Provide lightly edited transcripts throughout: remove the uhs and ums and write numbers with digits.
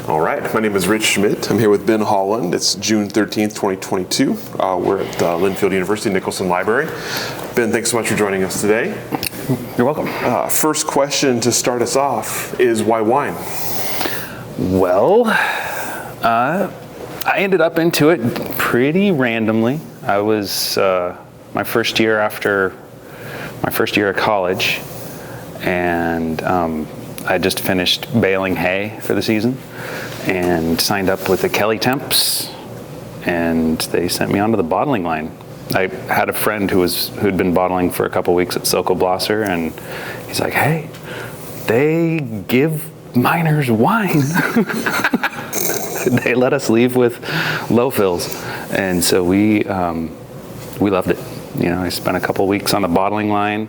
All right, my name is Rich Schmidt. I'm here with Ben Holland. It's June 13th, 2022. We're at Linfield University Nicholson Library. Ben, thanks so much for joining us today. You're welcome. First question to start us off is why wine? Well, I ended up into it pretty randomly. I was my first year of college, and I just finished baling hay for the season and signed up with the Kelly Temps, and they sent me onto the bottling line. I had a friend who'd been bottling for a couple weeks at Cellars, and he's like, "Hey, they give miners wine." They let us leave with low fills, and so we loved it. You know, I spent a couple weeks on the bottling line.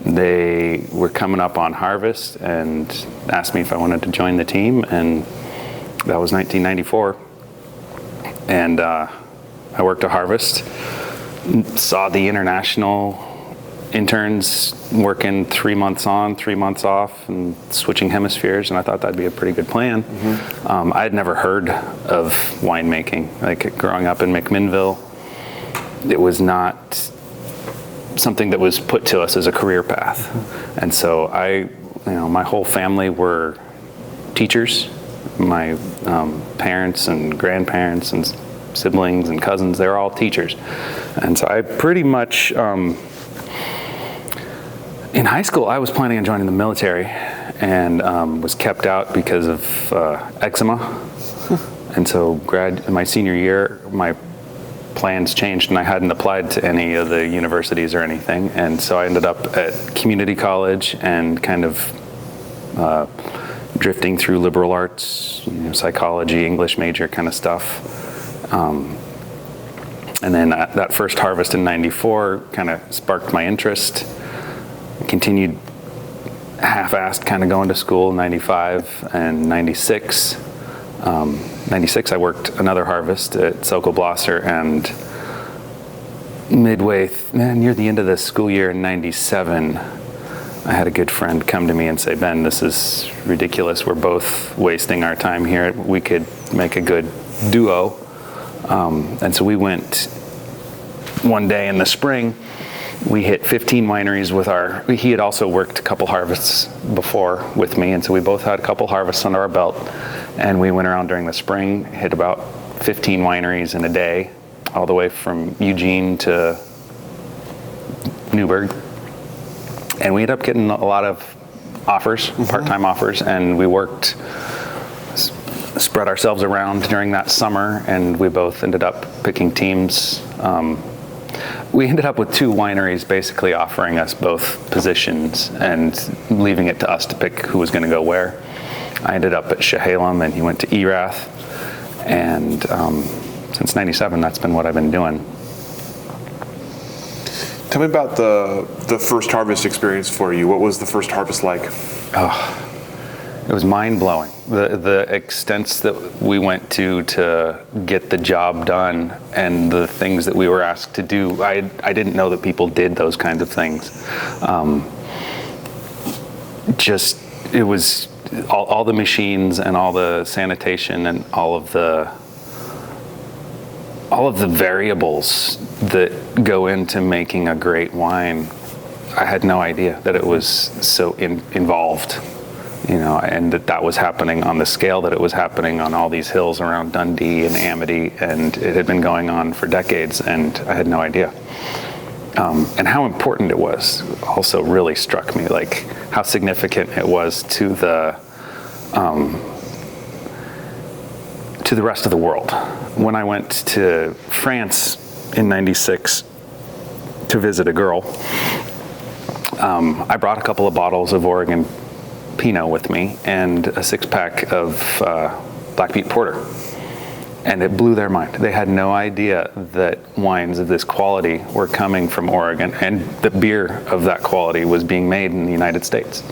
They were coming up on harvest and asked me if I wanted to join the team, and that was 1994. And I worked a harvest, saw the international interns working 3 months on, 3 months off, and switching hemispheres, and I thought that'd be a pretty good plan. Mm-hmm. I had never heard of winemaking. Like, growing up in McMinnville, it was not something that was put to us as a career path. And so my whole family were teachers. My parents and grandparents and siblings and cousins, they were all teachers. And so I pretty much, in high school, I was planning on joining the military and was kept out because of eczema. And so my senior year, my plans changed, and I hadn't applied to any of the universities or anything, and so I ended up at community college and kind of drifting through liberal arts, psychology, English major kind of stuff. And then that first harvest in '94 kind of sparked my interest. I continued half-assed kind of going to school in '95 and '96. 96, I worked another harvest at Cellars, and midway near the end of the school year in '97, I had a good friend come to me and say, "Ben, this is ridiculous. We're both wasting our time here. We could make a good duo." And so we went one day in the spring. We hit 15 wineries he had also worked a couple harvests before with me, and so we both had a couple harvests under our belt. And we went around during the spring, hit about 15 wineries in a day, all the way from Eugene to Newburgh. And we ended up getting a lot of offers, part-time offers, and we spread ourselves around during that summer, and we both ended up picking teams. We ended up with 2 wineries basically offering us both positions and leaving it to us to pick who was going to go where. I ended up at Chehalem, and he went to Erath, and since '97, that's been what I've been doing. Tell me about the first harvest experience for you. What was the first harvest like? It was mind-blowing. The extents that we went to get the job done and the things that we were asked to do, I didn't know that people did those kinds of things. It was all the machines and all the sanitation and all of the variables that go into making a great wine. I had no idea that it was so involved. And that was happening on the scale that it was happening on all these hills around Dundee and Amity, and it had been going on for decades, and I had no idea. And how important it was also really struck me, like how significant it was to the rest of the world. When I went to France in '96 to visit a girl, I brought a couple of bottles of Oregon Pinot with me and a 6-pack of Black Peat Porter. And it blew their mind. They had no idea that wines of this quality were coming from Oregon, and the beer of that quality was being made in the United States.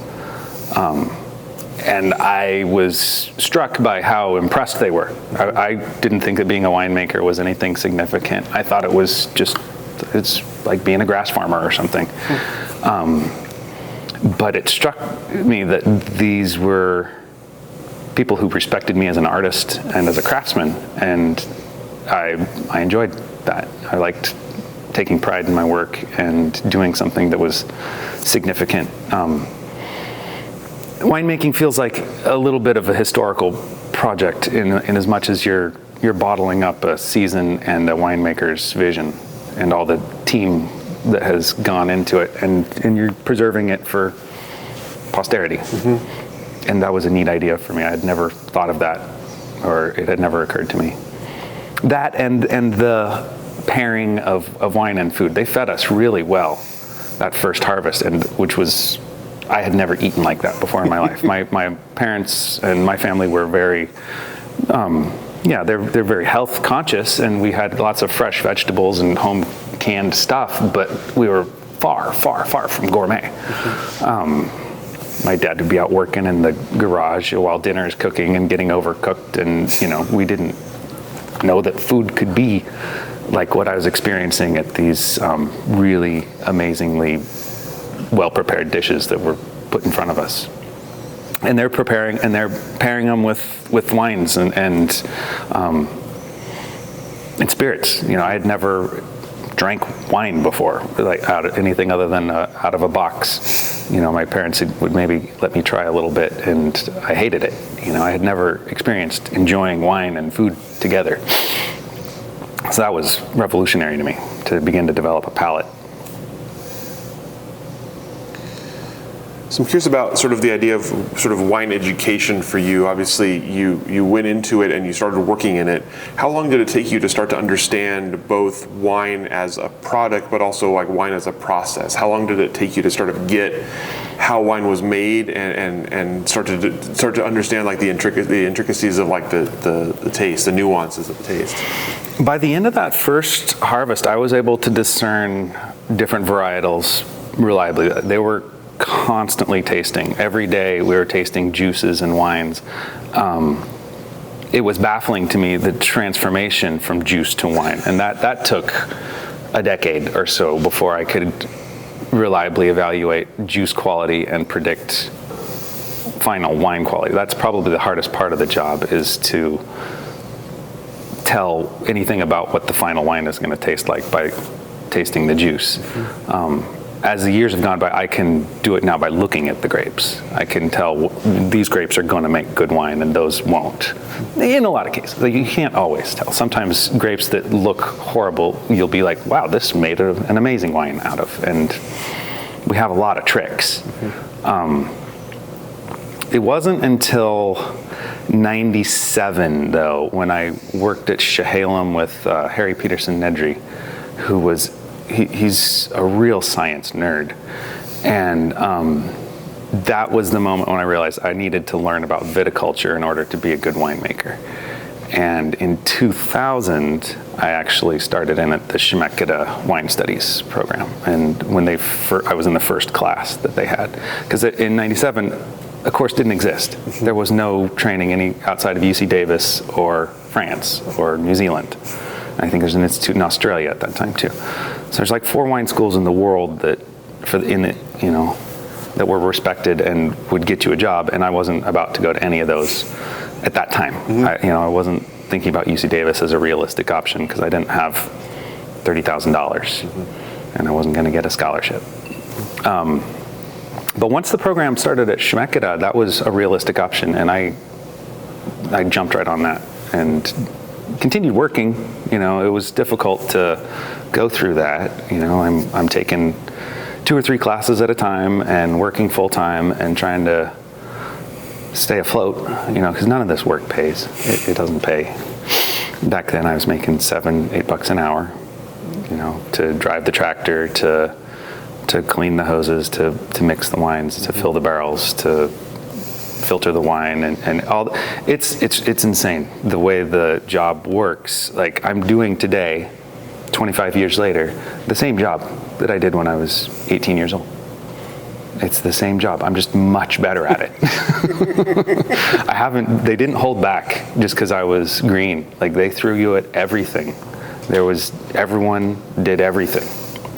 And I was struck by how impressed they were. I didn't think that being a winemaker was anything significant. I thought it's like being a grass farmer or something. But it struck me that these were people who respected me as an artist and as a craftsman, and I enjoyed that. I liked taking pride in my work and doing something that was significant. Winemaking feels like a little bit of a historical project in as much as you're bottling up a season and a winemaker's vision and all the team that has gone into it, and you're preserving it for posterity. And that was a neat idea for me. I had never thought of that, or it had never occurred to me. That and the pairing of wine and food. They fed us really well that first harvest, and which was, I had never eaten like that before in my life. My parents and my family were very, they're very health conscious, and we had lots of fresh vegetables and home canned stuff, but we were far, far, far from gourmet. My dad would be out working in the garage while dinner is cooking and getting overcooked, and we didn't know that food could be like what I was experiencing at these really amazingly well-prepared dishes that were put in front of us. And they're preparing, and they're pairing them with wines and spirits. I had never drank wine before, like anything other than out of a box. My parents would maybe let me try a little bit, and I hated it. I had never experienced enjoying wine and food together. So that was revolutionary to me, to begin to develop a palate. So I'm curious about sort of the idea of sort of wine education for you. Obviously, you went into it and you started working in it. How long did it take you to start to understand both wine as a product, but also like wine as a process? How long did it take you to sort of get how wine was made and start to understand like the intricacies of like the taste, the nuances of the taste? By the end of that first harvest, I was able to discern different varietals reliably. They were constantly tasting. Every day we were tasting juices and wines. It was baffling to me, the transformation from juice to wine. And that took a decade or so before I could reliably evaluate juice quality and predict final wine quality. That's probably the hardest part of the job, is to tell anything about what the final wine is going to taste like by tasting the juice. As the years have gone by, I can do it now by looking at the grapes. I can tell these grapes are going to make good wine and those won't. In a lot of cases, you can't always tell. Sometimes grapes that look horrible, you'll be like, wow, this made an amazing wine out of. And we have a lot of tricks. It wasn't until 97, though, when I worked at Schmidt with Harry Peterson Nedry, who was he's a real science nerd, and that was the moment when I realized I needed to learn about viticulture in order to be a good winemaker. And in 2000, I actually started in at the Schmidt wine studies program, and when I was in the first class that they had, because in 97 a course didn't exist. There was no training any outside of UC Davis or France or New Zealand. I think there's an institute in Australia at that time too. So there's like 4 wine schools in the world that were respected and would get you a job, and I wasn't about to go to any of those at that time. I wasn't thinking about UC Davis as a realistic option because I didn't have $30,000 and I wasn't going to get a scholarship. But once the program started at Schmidt, that was a realistic option, and I jumped right on that and continued working. It was difficult to go through that. I'm taking 2 or 3 classes at a time and working full time and trying to stay afloat, because none of this work pays. It doesn't pay. Back then I was making $7-8 an hour, to drive the tractor, to clean the hoses, to mix the wines, to fill the barrels, to filter the wine, and all. It's insane the way the job works. Like, I'm doing today, 25 years later, the same job that I did when I was 18 years old. It's the same job. I'm just much better at it. They didn't hold back just because I was green. Like, they threw you at everything. Everyone did everything,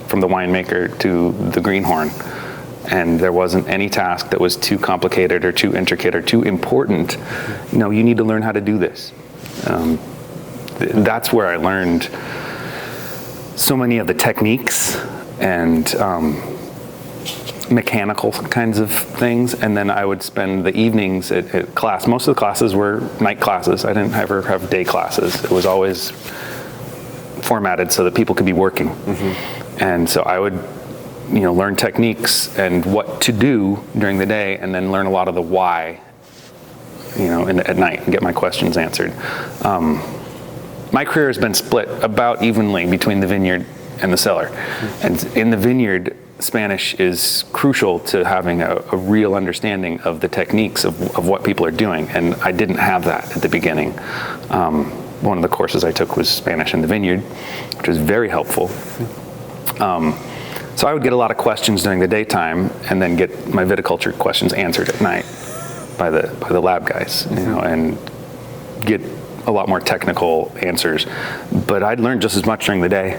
from the winemaker to the greenhorn. and there wasn't any task that was too complicated or too intricate or too important. No, you need to learn how to do this. That's where I learned so many of the techniques and mechanical kinds of things, and then I would spend the evenings at class. Most of the classes were night classes. I didn't ever have day classes. It was always formatted so that people could be working. And so I would learn techniques and what to do during the day, and then learn a lot of the why at night and get my questions answered. My career has been split about evenly between the vineyard and the cellar. And in the vineyard, Spanish is crucial to having a real understanding of the techniques of what people are doing, and I didn't have that at the beginning. One of the courses I took was Spanish in the vineyard, which was very helpful. So I would get a lot of questions during the daytime, and then get my viticulture questions answered at night by the lab guys, and get a lot more technical answers. But I'd learn just as much during the day.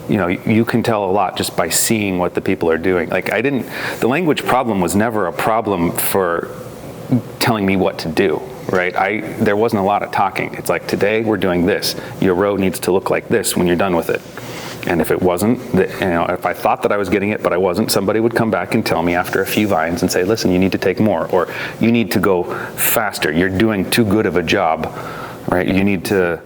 You can tell a lot just by seeing what the people are doing. The language problem was never a problem for telling me what to do, right? There wasn't a lot of talking. It's like, today we're doing this. Your row needs to look like this when you're done with it. And if it wasn't, if I thought that I was getting it, but I wasn't, somebody would come back and tell me after a few vines and say, listen, you need to take more, or you need to go faster. You're doing too good of a job, right? You need to,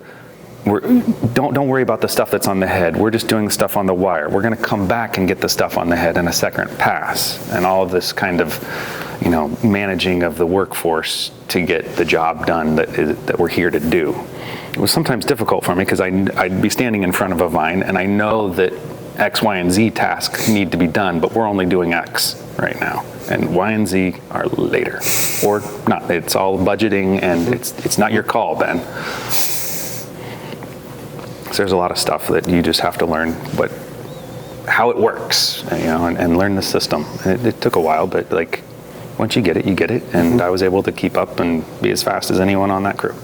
don't worry about the stuff that's on the head. We're just doing the stuff on the wire. We're going to come back and get the stuff on the head in a second pass, and all of this kind of, managing of the workforce to get the job done that we're here to do. It was sometimes difficult for me because I'd be standing in front of a vine, and I know that X, Y, and Z tasks need to be done, but we're only doing X right now, and Y and Z are later, or not. It's all budgeting, and it's not your call, Ben. So there's a lot of stuff that you just have to learn, but how it works, and learn the system. It took a while, but once you get it, you get it. And I was able to keep up and be as fast as anyone on that crew.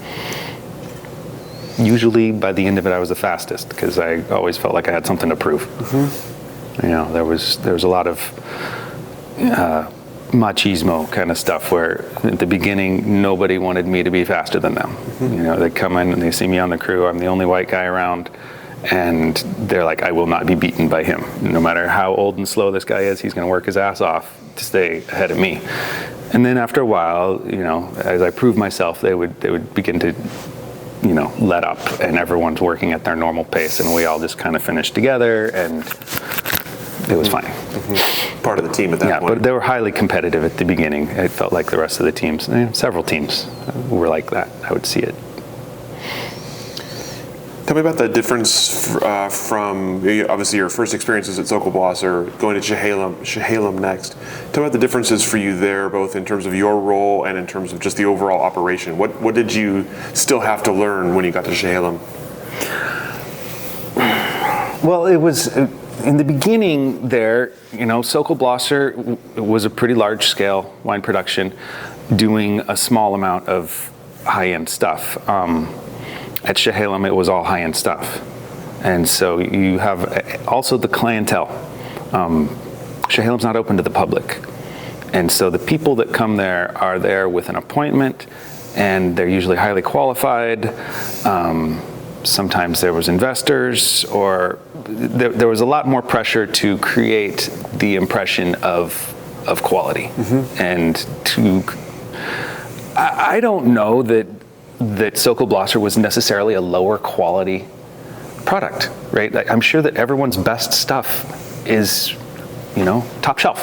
Usually by the end of it, I was the fastest, because I always felt like I had something to prove. There was a lot of machismo kind of stuff, where at the beginning nobody wanted me to be faster than them. They come in and they see me on the crew. I'm the only white guy around, and they're like, I will not be beaten by him. No matter how old and slow this guy is, he's going to work his ass off to stay ahead of me. And then after a while, as I proved myself, they would begin to let up, and everyone's working at their normal pace, and we all just kind of finished together, and it was fine. Part of the team at that point. But they were highly competitive at the beginning. It felt like the rest of the teams, several teams were like that. I would see it. Tell me about the difference from, obviously, your first experiences at Zokelblosser, going to Chehalem next. Tell me about the differences for you there, both in terms of your role and in terms of just the overall operation. What did you still have to learn when you got to Chehalem? Well, it was, in the beginning there, Zokelblosser was a pretty large-scale wine production, doing a small amount of high-end stuff. At Chehalem, it was all high-end stuff. And so you have also the clientele. Chehalem's not open to the public. And so the people that come there are there with an appointment, and they're usually highly qualified. Sometimes there was investors, or there was a lot more pressure to create the impression of quality. And I don't know that Zokelblosser was necessarily a lower quality product, right? I'm sure that everyone's best stuff is, top shelf.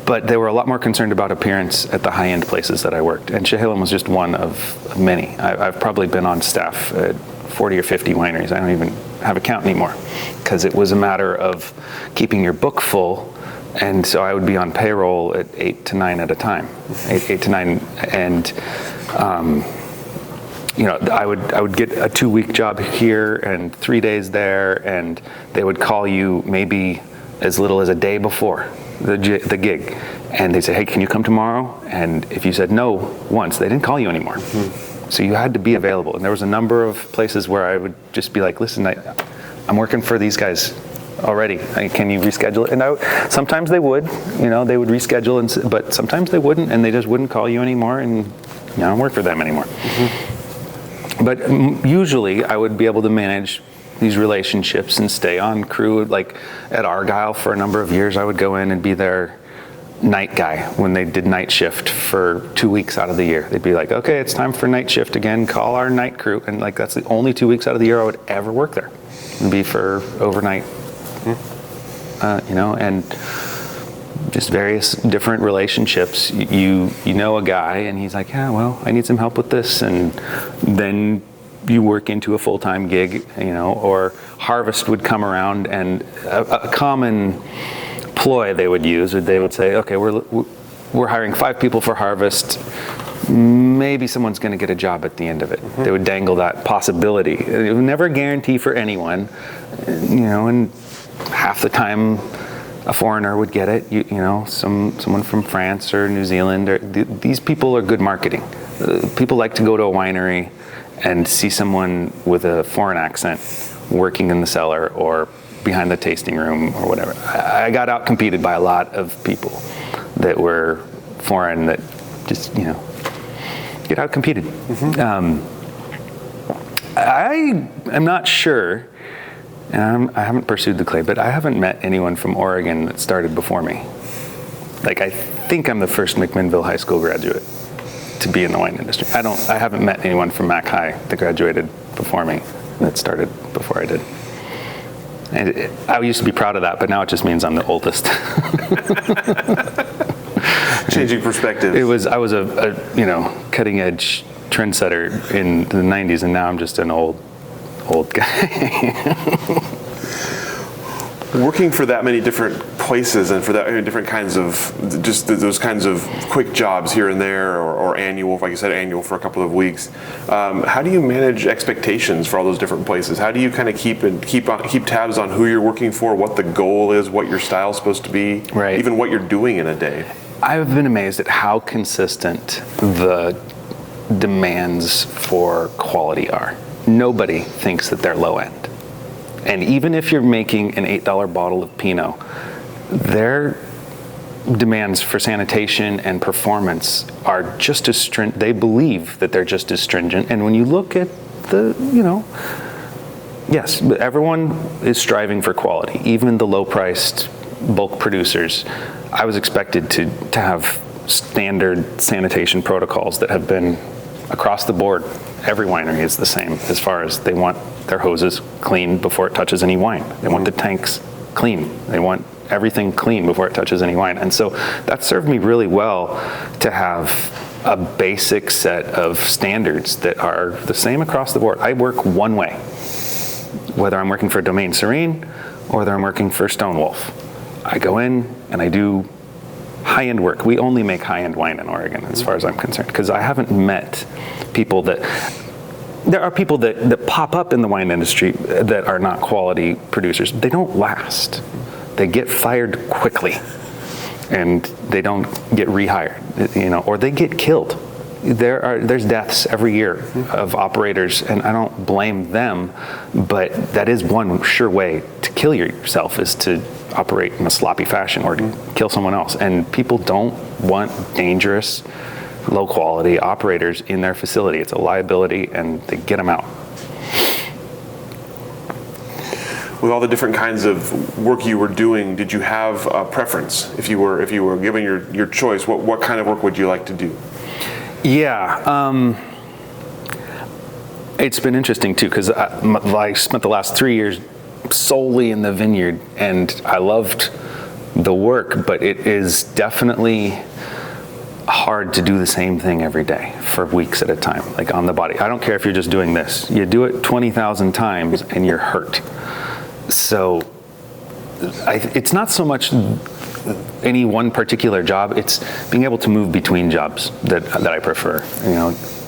But they were a lot more concerned about appearance at the high-end places that I worked. And Chehalem was just one of many. I've probably been on staff at 40 or 50 wineries. I don't even have a count anymore, because it was a matter of keeping your book full. And so I would be on payroll at 8 to 9 at a time, 8 to 9. And I would get a 2-week job here and 3 days there, and they would call you maybe as little as a day before the gig, and they'd say, hey, can you come tomorrow? And if you said no once, they didn't call you anymore. So you had to be available. And there was a number of places where I would just be like, listen, I'm working for these guys already. Can you reschedule it? And sometimes they would, they would reschedule, but sometimes they wouldn't, and they just wouldn't call you anymore, and I don't work for them anymore. But usually I would be able to manage these relationships and stay on crew. Like at Argyle for a number of years, I would go in and be their night guy when they did night shift for 2 weeks out of the year. They'd be like, okay, it's time for night shift again, call our night crew. And like that's the only 2 weeks out of the year I would ever work there. It'd be for overnight, and just various different relationships. You know a guy and he's like, yeah, well, I need some help with this. And then you work into a full-time gig, or harvest would come around, and a common ploy they would use, or they would say, okay, we're hiring 5 people for harvest. Maybe someone's going to get a job at the end of it. They would dangle that possibility. It would never guarantee for anyone, and half the time a foreigner would get it. Someone from France or New Zealand. These people are good marketing. People like to go to a winery and see someone with a foreign accent working in the cellar or behind the tasting room or whatever. I got out-competed by a lot of people that were foreign that just, get out-competed. I am not sure, and I haven't pursued the claim, but I haven't met anyone from Oregon that started before me. Like, I think I'm the first McMinnville High School graduate to be in the wine industry. I haven't met anyone from Mac High that graduated before me that started before I did. And I used to be proud of that, but now it just means I'm the oldest. Changing perspective. I was a cutting edge trendsetter in the 90s, and now I'm just an old guy. Working for that many different places and for that many different kinds of, just those kinds of quick jobs here and there, or annual, like you said, annual for a couple of weeks. How do you manage expectations for all those different places? How do you kind of keep tabs on who you're working for, what the goal is, what your style's supposed to be, right, even what you're doing in a day? I've been amazed at how consistent the demands for quality are. Nobody thinks that they're low end. And even if you're making an $8 bottle of Pinot, their demands for sanitation and performance are just as stringent. They believe that they're just as stringent. And when you look at yes, everyone is striving for quality, even the low-priced bulk producers. I was expected to have standard sanitation protocols that have been across the board. Every winery is the same as far as they want their hoses clean before it touches any wine. They want the tanks clean. They want everything clean before it touches any wine. And so that served me really well to have a basic set of standards that are the same across the board. I work one way, whether I'm working for Domaine Serene or whether I'm working for Stonewolf. I go in and I do high-end work. We only make high-end wine in Oregon, as far as I'm concerned, because I haven't met people that... There are people that pop up in the wine industry that are not quality producers. They don't last. They get fired quickly, and they don't get rehired, or they get killed. There's deaths every year of operators, and I don't blame them, but that is one sure way to kill yourself, is to operate in a sloppy fashion or to kill someone else. And people don't want dangerous, low-quality operators in their facility. It's a liability, and they get them out. With all the different kinds of work you were doing, did you have a preference? If you were given your choice, what kind of work would you like to do? Yeah, it's been interesting too, because I spent the last 3 years solely in the vineyard, and I loved the work, but it is definitely hard to do the same thing every day for weeks at a time, like on the body. I don't care if you're just doing this. You do it 20,000 times and you're hurt. So it's not so much any one particular job, it's being able to move between jobs that I prefer.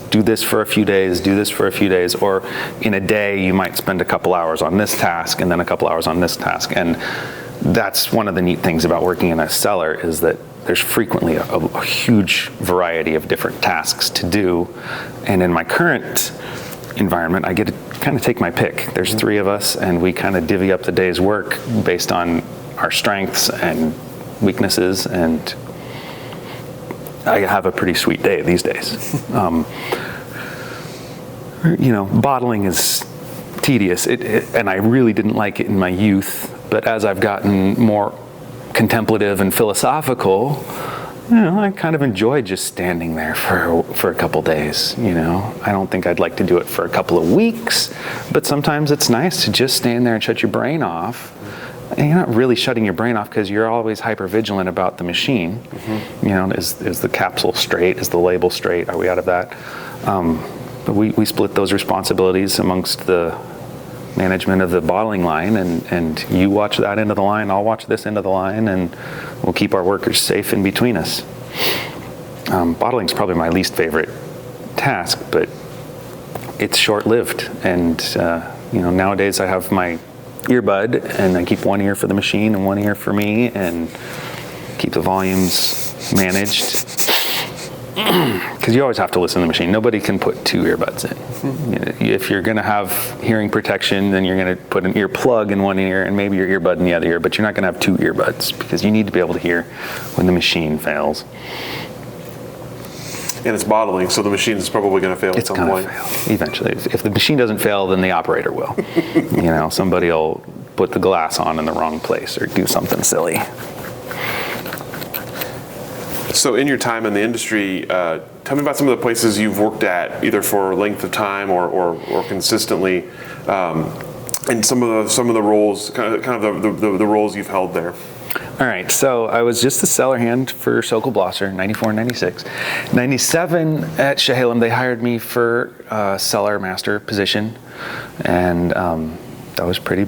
Do this for a few days, do this for a few days, or in a day you might spend a couple hours on this task and then a couple hours on this task. And that's one of the neat things about working in a cellar, is that there's frequently a huge variety of different tasks to do. And in my current environment, I get kind of take my pick. There's 3 of us, and we kind of divvy up the day's work based on our strengths and weaknesses, and I have a pretty sweet day these days. Bottling is tedious, and I really didn't like it in my youth, but as I've gotten more contemplative and philosophical, I kind of enjoy just standing there for a couple days. I don't think I'd like to do it for a couple of weeks, but sometimes it's nice to just stand there and shut your brain off. And you're not really shutting your brain off because you're always hyper vigilant about the machine. Is the capsule straight? Is the label straight? Are we out of that? But we split those responsibilities amongst the management of the bottling line, and you watch that end of the line, I'll watch this end of the line, and we'll keep our workers safe in between us. Bottling's probably my least favorite task, but it's short-lived, and nowadays I have my earbud, and I keep one ear for the machine and one ear for me, and keep the volumes managed. Because you always have to listen to the machine. Nobody can put 2 earbuds in. If you're going to have hearing protection, then you're going to put an ear plug in one ear and maybe your earbud in the other ear, but you're not going to have 2 earbuds because you need to be able to hear when the machine fails. And it's bottling, so the machine is probably going to fail at some point. It's going to fail eventually. If the machine doesn't fail, then the operator will. Somebody will put the glass on in the wrong place or do something silly. So in your time in the industry, tell me about some of the places you've worked at, either for length of time or consistently, and some of the roles, kind of the roles you've held there. All right, so I was just a cellar hand for Sokol Blosser, 94 and 96. 97 at Chehalem, they hired me for a cellar master position, and that was pretty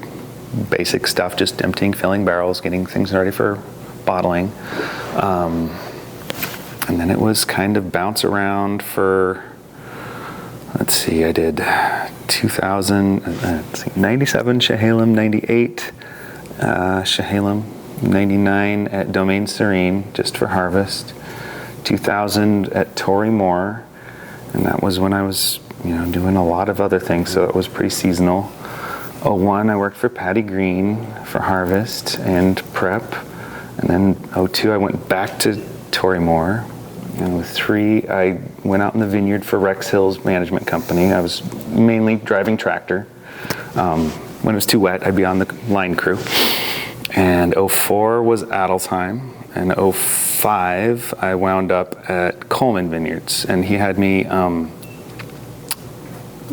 basic stuff, just emptying, filling barrels, getting things ready for bottling. And then it was kind of bounce around for, I did 97 Chehalem, 98 Chehalem, 99 at Domaine Serene, just for harvest, 2000 at Tory Moore, and that was when I was, doing a lot of other things, so it was pretty seasonal. 01, I worked for Patty Green for harvest and prep, and then 02, I went back to Tory Moore. And with 3, I went out in the vineyard for Rex Hill's management company. I was mainly driving tractor. When it was too wet, I'd be on the line crew. And 04 was Adelsheim. And 05, I wound up at Coleman Vineyards. And he had me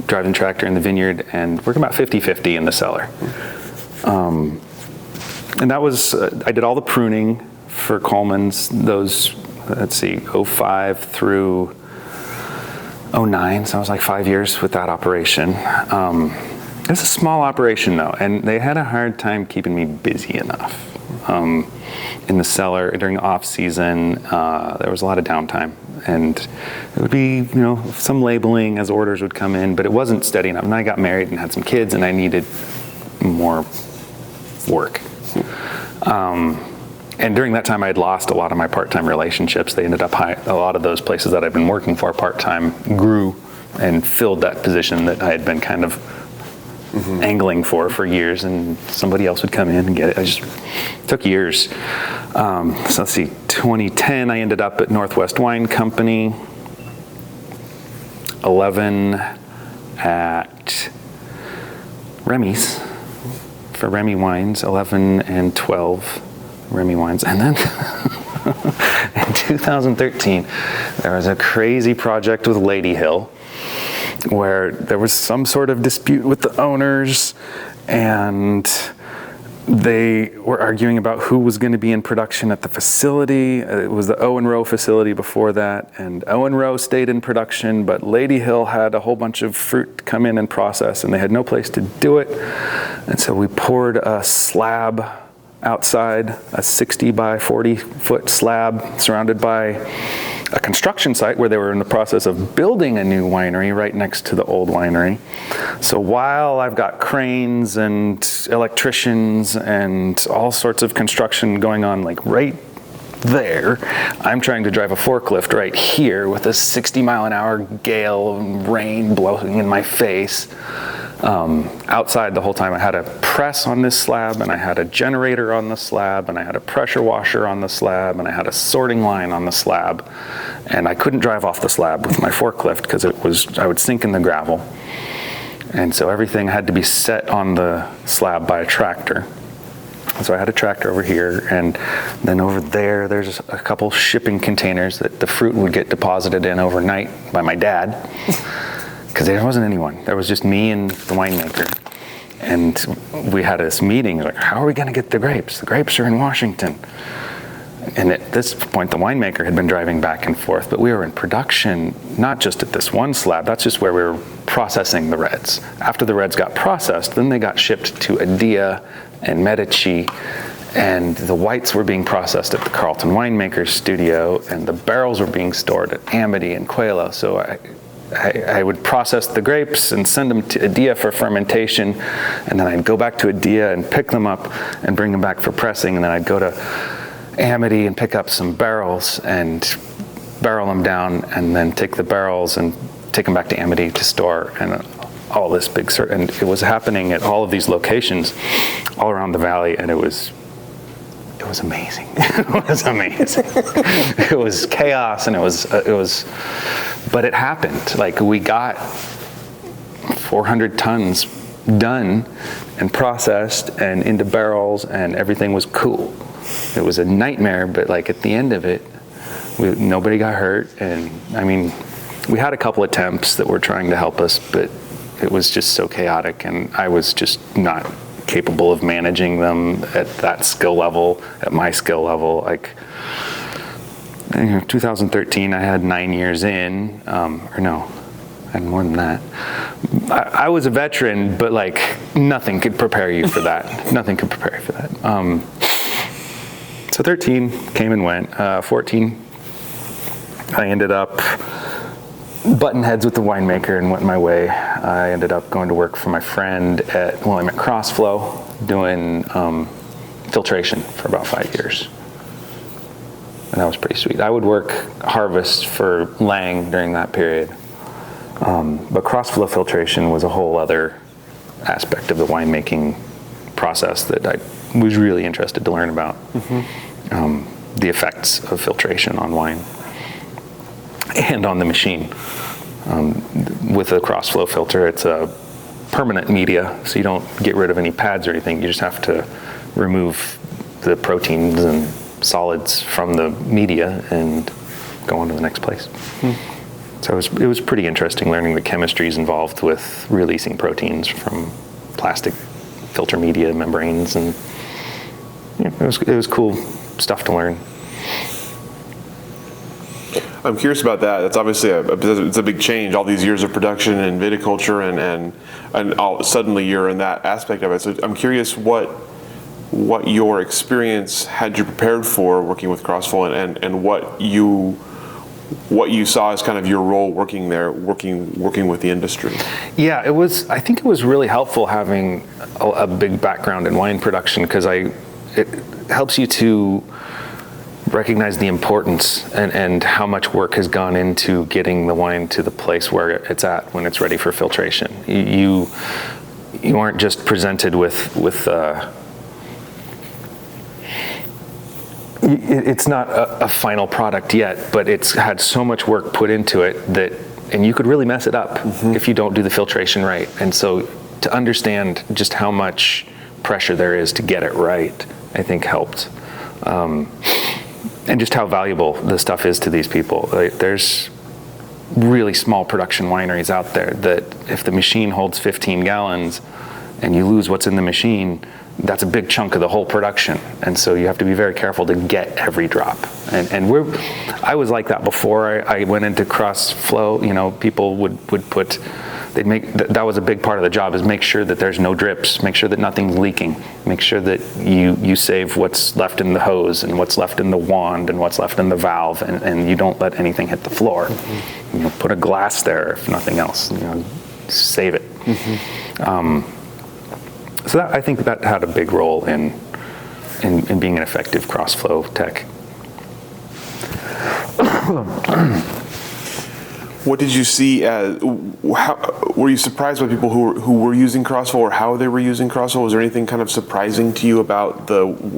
driving tractor in the vineyard and working about 50-50 in the cellar. And that was, I did all the pruning for Coleman's, those, 05 through 09, so I was like 5 years with that operation. It was a small operation though, and they had a hard time keeping me busy enough. In the cellar, during the off season, there was a lot of downtime, and it would be, some labeling as orders would come in, but it wasn't steady enough. And I got married and had some kids, and I needed more work. And during that time, I had lost a lot of my part-time relationships. They ended up a lot of those places that I've been working for part-time grew and filled that position that I had been kind of angling for years, and somebody else would come in and get it. I just took years. So let's see, 2010, I ended up at Northwest Wine Company. 11 at Remy's for Remy Wines, 11 and 12. Remy Wines, and then in 2013 there was a crazy project with Lady Hill where there was some sort of dispute with the owners, and they were arguing about who was going to be in production at the facility. It was the Owen Rowe facility before that, and Owen Rowe stayed in production, but Lady Hill had a whole bunch of fruit come in and process, and they had no place to do it. And so we poured a slab outside, a 60 by 40 foot slab surrounded by a construction site where they were in the process of building a new winery right next to the old winery. So while I've got cranes and electricians and all sorts of construction going on like right there, I'm trying to drive a forklift right here with a 60-mile-an-hour gale and rain blowing in my face. Outside the whole time, I had a press on this slab, and I had a generator on the slab, and I had a pressure washer on the slab, and I had a sorting line on the slab, and I couldn't drive off the slab with my forklift because I would sink in the gravel. And so everything had to be set on the slab by a tractor. So I had a tractor over here, and then over there's a couple shipping containers that the fruit would get deposited in overnight by my dad, because there wasn't anyone. There was just me and the winemaker. And we had this meeting, like, how are we gonna get the grapes? The grapes are in Washington. And at this point, the winemaker had been driving back and forth, but we were in production, not just at this one slab, that's just where we were processing the reds. After the reds got processed, then they got shipped to Adia and Medici, and the whites were being processed at the Carlton Winemaker's studio, and the barrels were being stored at Amity and Coelho. So I would process the grapes and send them to Adia for fermentation, and then I'd go back to Adia and pick them up and bring them back for pressing, and then I'd go to Amity and pick up some barrels and barrel them down, and then take the barrels and take them back to Amity to store, and all this big and it was happening at all of these locations all around the valley, and it was amazing. It was amazing. It was chaos, and it was but it happened. Like, we got 400 tons done and processed and into barrels, and everything was cool. It was a nightmare, but like at the end of it, nobody got hurt. And I mean, we had a couple attempts that were trying to help us, but it was just so chaotic, and I was just not capable of managing them at that skill level, at my skill level. Like, 2013, I had 9 years in, or no, I had more than that. I was a veteran, but like, nothing could prepare you for that. Nothing could prepare you for that. So 13 came and went. 14, I ended up button heads with the winemaker and went my way. I ended up going to work for my friend at Crossflow, doing filtration for about 5 years. And that was pretty sweet. I would work harvest for Lang during that period. But Crossflow filtration was a whole other aspect of the winemaking process that I was really interested to learn about. The effects of filtration on wine and on the machine. With a Crossflow filter, it's a permanent media, so you don't get rid of any pads or anything. You just have to remove the proteins and solids from the media and go on to the next place. So it was pretty interesting learning the chemistries involved with releasing proteins from plastic filter media membranes, and it was cool stuff to learn. I'm curious about that. That's obviously it's a big change. All these years of production and viticulture, and suddenly you're in that aspect of it. So I'm curious what your experience had you prepared for working with Crossflow, and what you saw as kind of your role working there, working with the industry. Yeah, I think it was really helpful having a big background in wine production, because it helps you to recognize the importance and how much work has gone into getting the wine to the place where it's at when it's ready for filtration. You aren't just presented with it's not a final product yet, but it's had so much work put into it and you could really mess it up if you don't do the filtration right. And so to understand just how much pressure there is to get it right, I think helped. And just how valuable the stuff is to these people. There's really small production wineries out there that if the machine holds 15 gallons and you lose what's in the machine, that's a big chunk of the whole production. And so you have to be very careful to get every drop. And I was like that before I went into Crossflow. People would put, that was a big part of the job, is make sure that there's no drips, make sure that nothing's leaking, make sure that you save what's left in the hose and what's left in the wand and what's left in the valve, and you don't let anything hit the floor. Put a glass there if nothing else, save it. So I think that had a big role in being an effective Crossflow tech. What did you see as, were you surprised by people who were using crossflow or how they were using crossflow? Was there anything kind of surprising to you about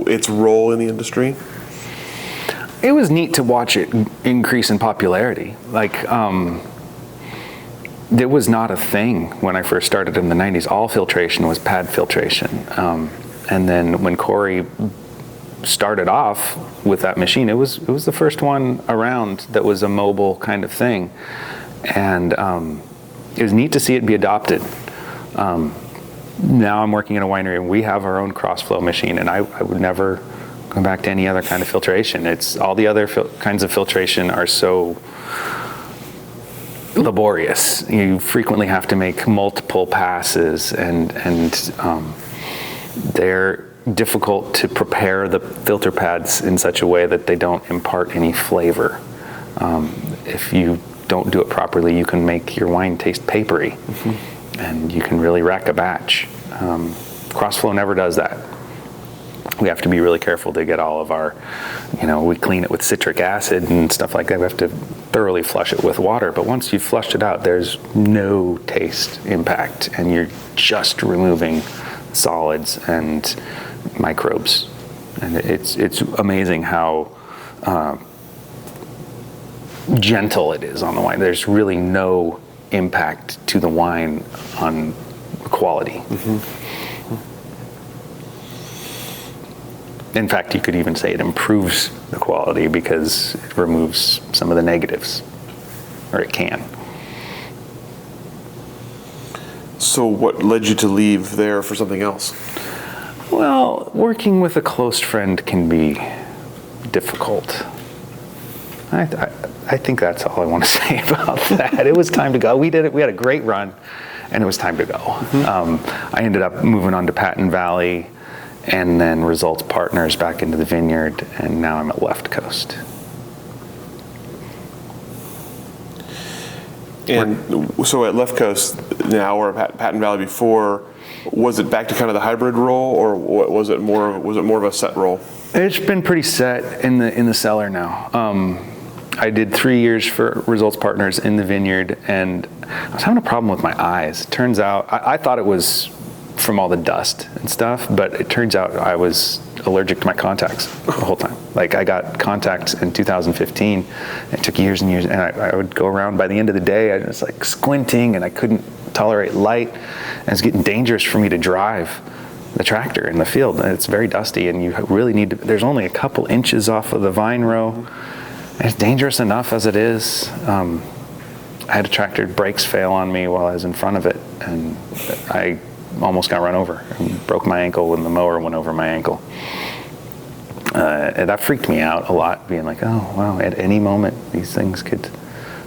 its role in the industry? It was neat to watch it increase in popularity. Like, it was not a thing when I first started in the 90s. All filtration was pad filtration. And then when Corey started off with that machine, it was the first one around that was a mobile kind of thing. And it was neat to see it be adopted. Now I'm working in a winery and we have our own crossflow machine, and I would never go back to any other kind of filtration. It's all the other kinds of filtration are so laborious. You frequently have to make multiple passes, and they're difficult to prepare the filter pads in such a way that they don't impart any flavor. If you don't do it properly, you can make your wine taste papery, and you can really wreck a batch. Crossflow never does that. We have to be really careful to get all of our, we clean it with citric acid and stuff like that. We have to thoroughly flush it with water, but once you've flushed it out, there's no taste impact, and you're just removing solids and microbes. And it's amazing how gentle it is on the wine. There's really no impact to the wine on quality. In fact, you could even say it improves the quality because it removes some of the negatives, or it can. So what led you to leave there for something else? Well, working with a close friend can be difficult. I think that's all I want to say about that. It was time to go. We did it. We had a great run, and it was time to go. I ended up moving on to Patton Valley, and then Results Partners back into the vineyard, and now I'm at Left Coast. And so at Left Coast now, or at Patton Valley before, was it back to kind of the hybrid role, or was it more of a set role? It's been pretty set in the cellar now. I did 3 years for Results Partners in the vineyard, and I was having a problem with my eyes. It turns out, I thought it was from all the dust and stuff, but it turns out I was allergic to my contacts the whole time. Like, I got contacts in 2015. It took years and years, and I would go around, by the end of the day, I was like squinting, and I couldn't tolerate light, and it's getting dangerous for me to drive the tractor in the field. And it's very dusty, and you really need to, there's only a couple inches off of the vine row. And it's dangerous enough as it is. I had a tractor brakes fail on me while I was in front of it, and I almost got run over and broke my ankle when the mower went over my ankle. And that freaked me out a lot, being like, oh, wow, at any moment these things could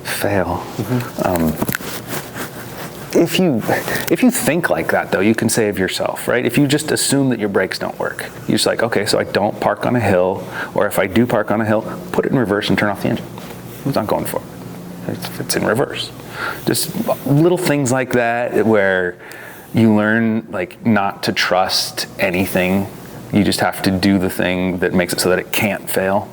fail. If you think like that, though, you can save yourself, right? If you just assume that your brakes don't work, you're just like, okay, so I don't park on a hill, or if I do park on a hill, put it in reverse and turn off the engine. It's not going for it. It's in reverse. Just little things like that where you learn, like, not to trust anything. You just have to do the thing that makes it so that it can't fail,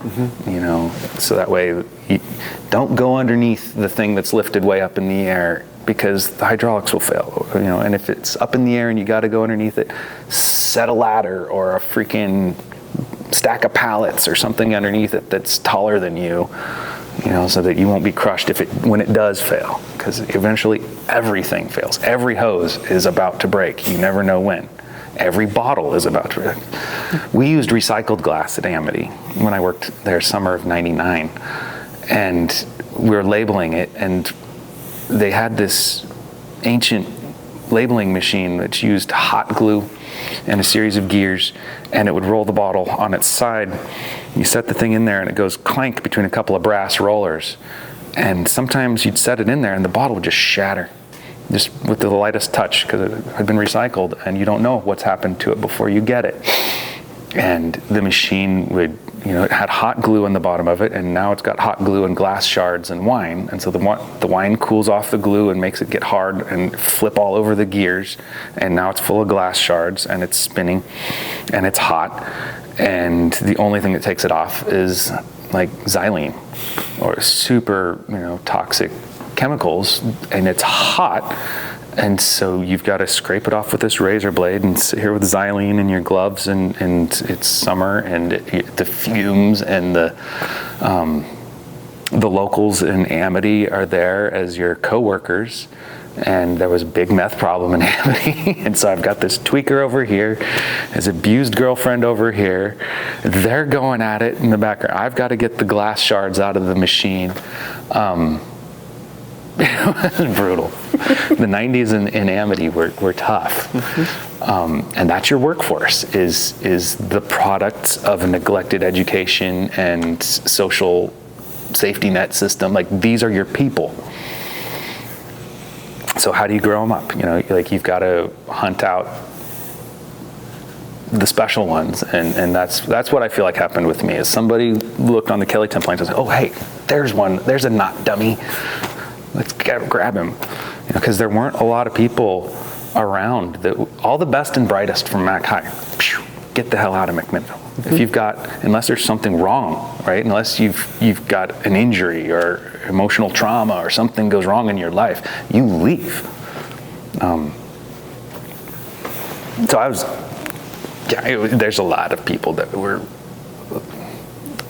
so that way you don't go underneath the thing that's lifted way up in the air, because the hydraulics will fail, and if it's up in the air and you got to go underneath it, set a ladder or a freaking stack of pallets or something underneath it that's taller than you, so that you won't be crushed when it does fail, because eventually everything fails. Every hose is about to break. You never know when. Every bottle is about to break. We used recycled glass at Amity when I worked there summer of '99, and we were labeling it, and they had this ancient labeling machine that used hot glue and a series of gears, and it would roll the bottle on its side. You set the thing in there, and it goes clank between a couple of brass rollers. And sometimes you'd set it in there, and the bottle would just shatter, just with the lightest touch, because it had been recycled, and you don't know what's happened to it before you get it. And the machine would, it had hot glue on the bottom of it, and now it's got hot glue and glass shards and wine. And so the wine cools off the glue and makes it get hard and flip all over the gears. And now it's full of glass shards, and it's spinning, and it's hot. And the only thing that takes it off is like xylene or super, toxic chemicals, and it's hot. And so you've got to scrape it off with this razor blade and sit here with xylene in your gloves, and it's summer, and the fumes and the locals in Amity are there as your co-workers. And there was a big meth problem in Amity. And so I've got this tweaker over here, his abused girlfriend over here. They're going at it in the background. I've got to get the glass shards out of the machine. It was brutal. The 90s in Amity were tough. And that's your workforce, is the product of a neglected education and social safety net system. Like, these are your people. So how do you grow them up? Like, you've got to hunt out the special ones, and that's what I feel like happened with me. Is somebody looked on the Kelly template and said, "Oh, hey, there's one. There's a knot dummy. Let's grab him," because there weren't a lot of people around. All the best and brightest from Mac High, get the hell out of McMinnville. If you've got, unless there's something wrong, right? Unless you've got an injury or emotional trauma or something goes wrong in your life, you leave. There's a lot of people that were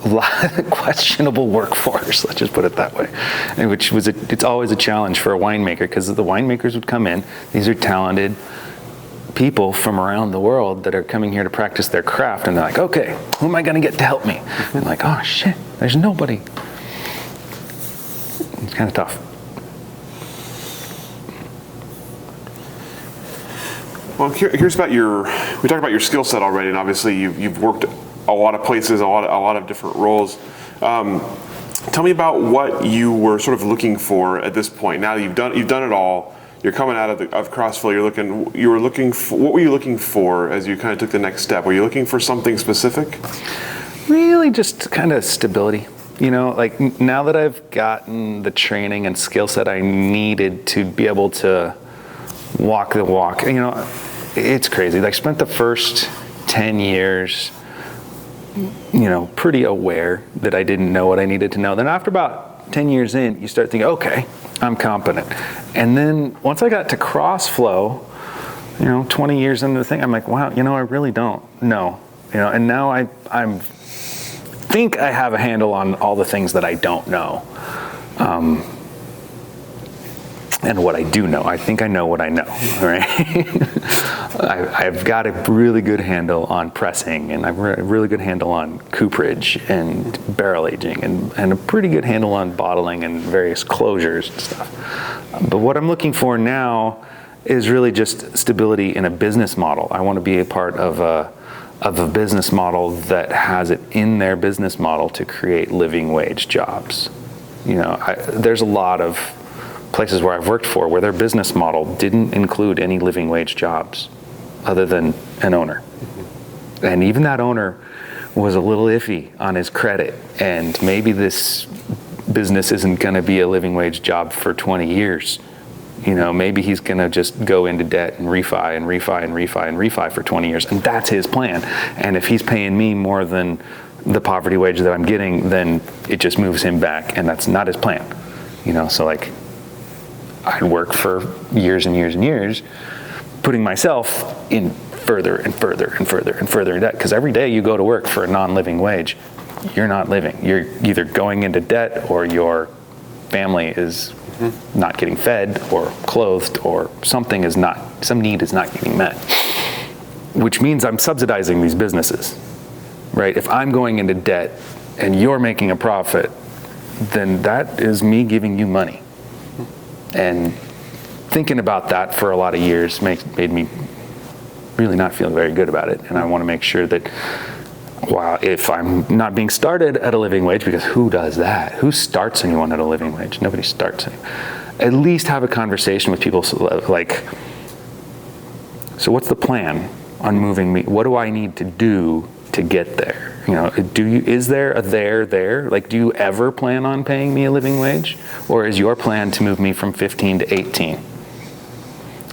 a lot of questionable workforce, let's just put it that way, it's always a challenge for a winemaker, because the winemakers would come in. These are talented people from around the world that are coming here to practice their craft, and they're like, okay, who am I going to get to help me? And like, oh shit, there's nobody. It's kind of tough. Well, here's about we talked about your skill set already, and obviously you've worked a lot of places, a lot of different roles. Tell me about what you were sort of looking for at this point. Now that you've done it all, you're coming out of Crossville. What were you looking for as you kind of took the next step? Were you looking for something specific? Really, just kind of stability. Like, now that I've gotten the training and skill set I needed to be able to walk the walk, it's crazy. I spent the first 10 years, pretty aware that I didn't know what I needed to know. Then after about 10 years in, you start thinking, okay, I'm competent. And then once I got to Crossflow, 20 years into the thing, I'm like, wow, I really don't know. And now I think I have a handle on all the things that I don't know. And what I do know, I think I know what I know, right? I've got a really good handle on pressing, and I've a really good handle on cooperage and barrel aging, and a pretty good handle on bottling and various closures and stuff. But what I'm looking for now is really just stability in a business model. I want to be a part of a business model that has it in their business model to create living wage jobs. There's a lot of places where I've worked for where their business model didn't include any living wage jobs other than an owner. And even that owner was a little iffy on his credit, and maybe this business isn't going to be a living wage job for 20 years. Maybe he's going to just go into debt and refi for 20 years, and that's his plan. And if he's paying me more than the poverty wage that I'm getting, then it just moves him back, and that's not his plan. So like, I'd work for years and years and years, putting myself in further and further and further and further in debt. Because every day you go to work for a non-living wage, you're not living. You're either going into debt, or your family is not getting fed or clothed, or some need is not getting met. Which means I'm subsidizing these businesses, right? If I'm going into debt and you're making a profit, then that is me giving you money. And thinking about that for a lot of years made me really not feel very good about it. And I want to make sure that, if I'm not being started at a living wage, because who does that? Who starts anyone at a living wage? Nobody starts anyone. At least have a conversation with people like, so what's the plan on moving me? What do I need to do to get there? Is there a there? Like, do you ever plan on paying me a living wage? Or is your plan to move me from 15 to 18?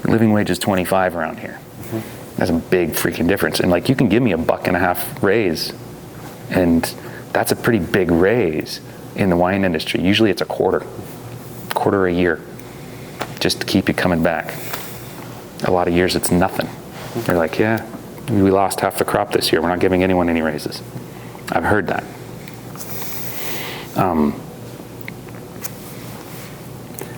Living wage is 25 around here. That's a big freaking difference. And like, you can give me $1.50 raise, and that's a pretty big raise in the wine industry. Usually it's a quarter quarter a year just to keep you coming back. A lot of years it's nothing. They're like, yeah, we lost half the crop this year. We're not giving anyone any raises. I've heard that.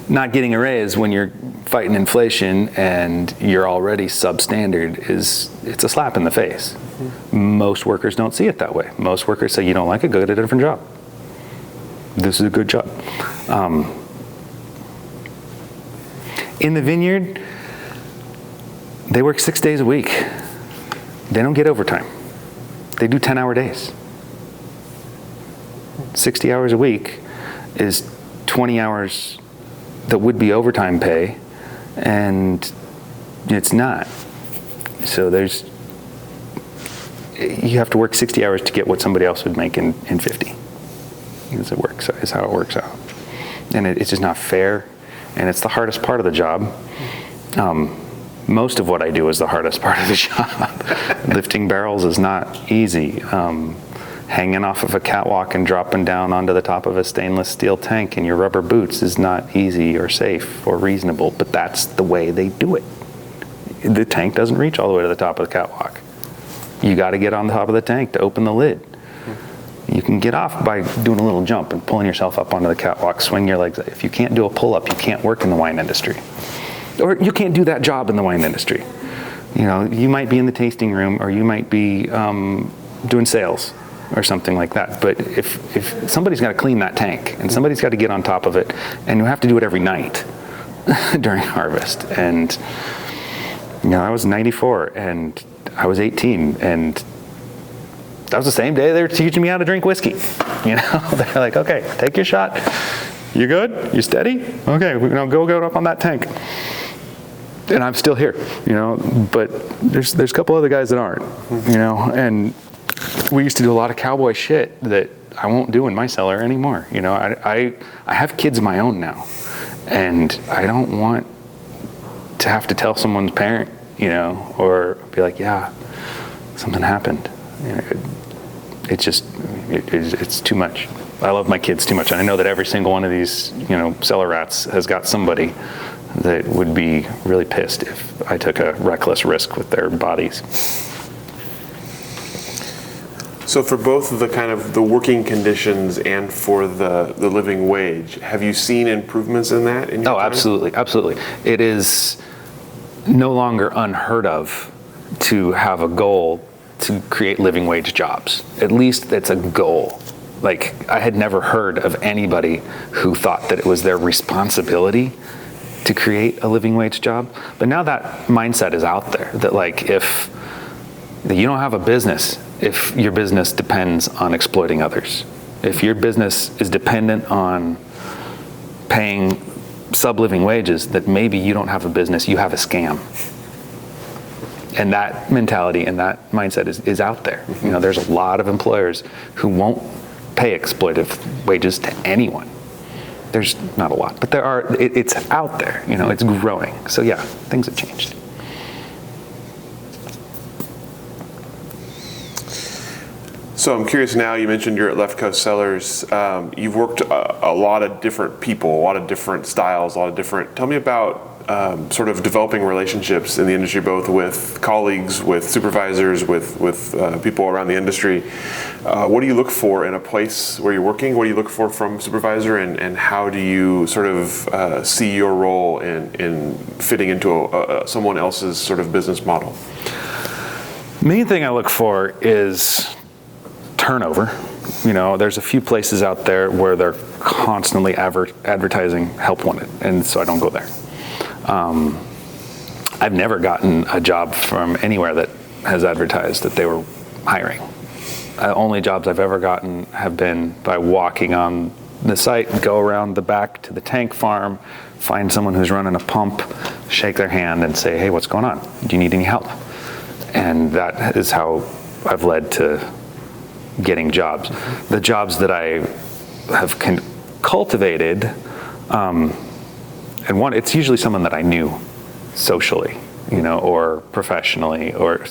Not getting a raise when you're fighting inflation and you're already substandard it's a slap in the face. Most workers don't see it that way. Most workers say, you don't like it, go get a different job. This is a good job. In the vineyard, they work 6 days a week. They don't get overtime. They do 10-hour days. 60 hours a week is 20 hours that would be overtime pay, and it's not. So you have to work 60 hours to get what somebody else would make in 50. Is how it works out. And it's just not fair, and it's the hardest part of the job. Most of what I do is the hardest part of the job. Lifting barrels is not easy. Hanging off of a catwalk and dropping down onto the top of a stainless steel tank in your rubber boots is not easy or safe or reasonable, but that's the way they do it. The tank doesn't reach all the way to the top of the catwalk. You got to get on the top of the tank to open the lid. You can get off by doing a little jump and pulling yourself up onto the catwalk, swing your legs. If you can't do a pull-up, you can't work in the wine industry. Or you can't do that job in the wine industry. You know, you might be in the tasting room, or you might be doing sales or something like that. But if somebody's got to clean that tank, and somebody's got to get on top of it, and you have to do it every night during harvest. And you know, I was 94 and I was 18, and that was the same day they were teaching me how to drink whiskey. You know, they're like, okay, take your shot. You good? You steady? Okay, go up on that tank. And I'm still here, you know, but there's a couple other guys that aren't, you know, and we used to do a lot of cowboy shit that I won't do in my cellar anymore. You know, I have kids of my own now, and I don't want to have to tell someone's parent, you know, or be like, yeah, something happened. You know, it's too much. I love my kids too much. And I know that every single one of these, you know, cellar rats has got somebody that would be really pissed if I took a reckless risk with their bodies. So for both the kind of the working conditions and for the living wage, have you seen improvements in that in your time? Absolutely. It is no longer unheard of to have a goal to create living wage jobs. At least it's a goal. Like, I had never heard of anybody who thought that it was their responsibility to create a living wage job. But now that mindset is out there, that like, if you don't have a business, if your business depends on exploiting others, if your business is dependent on paying sub-living wages, that maybe you don't have a business, you have a scam. And that mentality and that mindset is out there. You know, there's a lot of employers who won't pay exploitive wages to anyone. There's not a lot, but there are. It's out there. You know, it's growing. So yeah, things have changed. So I'm curious now, you mentioned you're at Left Coast Cellars. You've worked a lot of different people, a lot of different styles, a lot of different. Tell me about sort of developing relationships in the industry, both with colleagues, with supervisors, with people around the industry. What do you look for in a place where you're working? What do you look for from supervisor, and how do you sort of see your role in fitting into someone else's sort of business model? Main thing I look for is turnover. You know, there's a few places out there where they're constantly advertising help wanted, and so I don't go there. I've never gotten a job from anywhere that has advertised that they were hiring. Only jobs I've ever gotten have been by walking on the site, go around the back to the tank farm, find someone who's running a pump, shake their hand and say, hey, what's going on? Do you need any help? And that is how I've led to getting jobs. The jobs that I have cultivated, and one, it's usually someone that I knew socially, you know, or professionally, or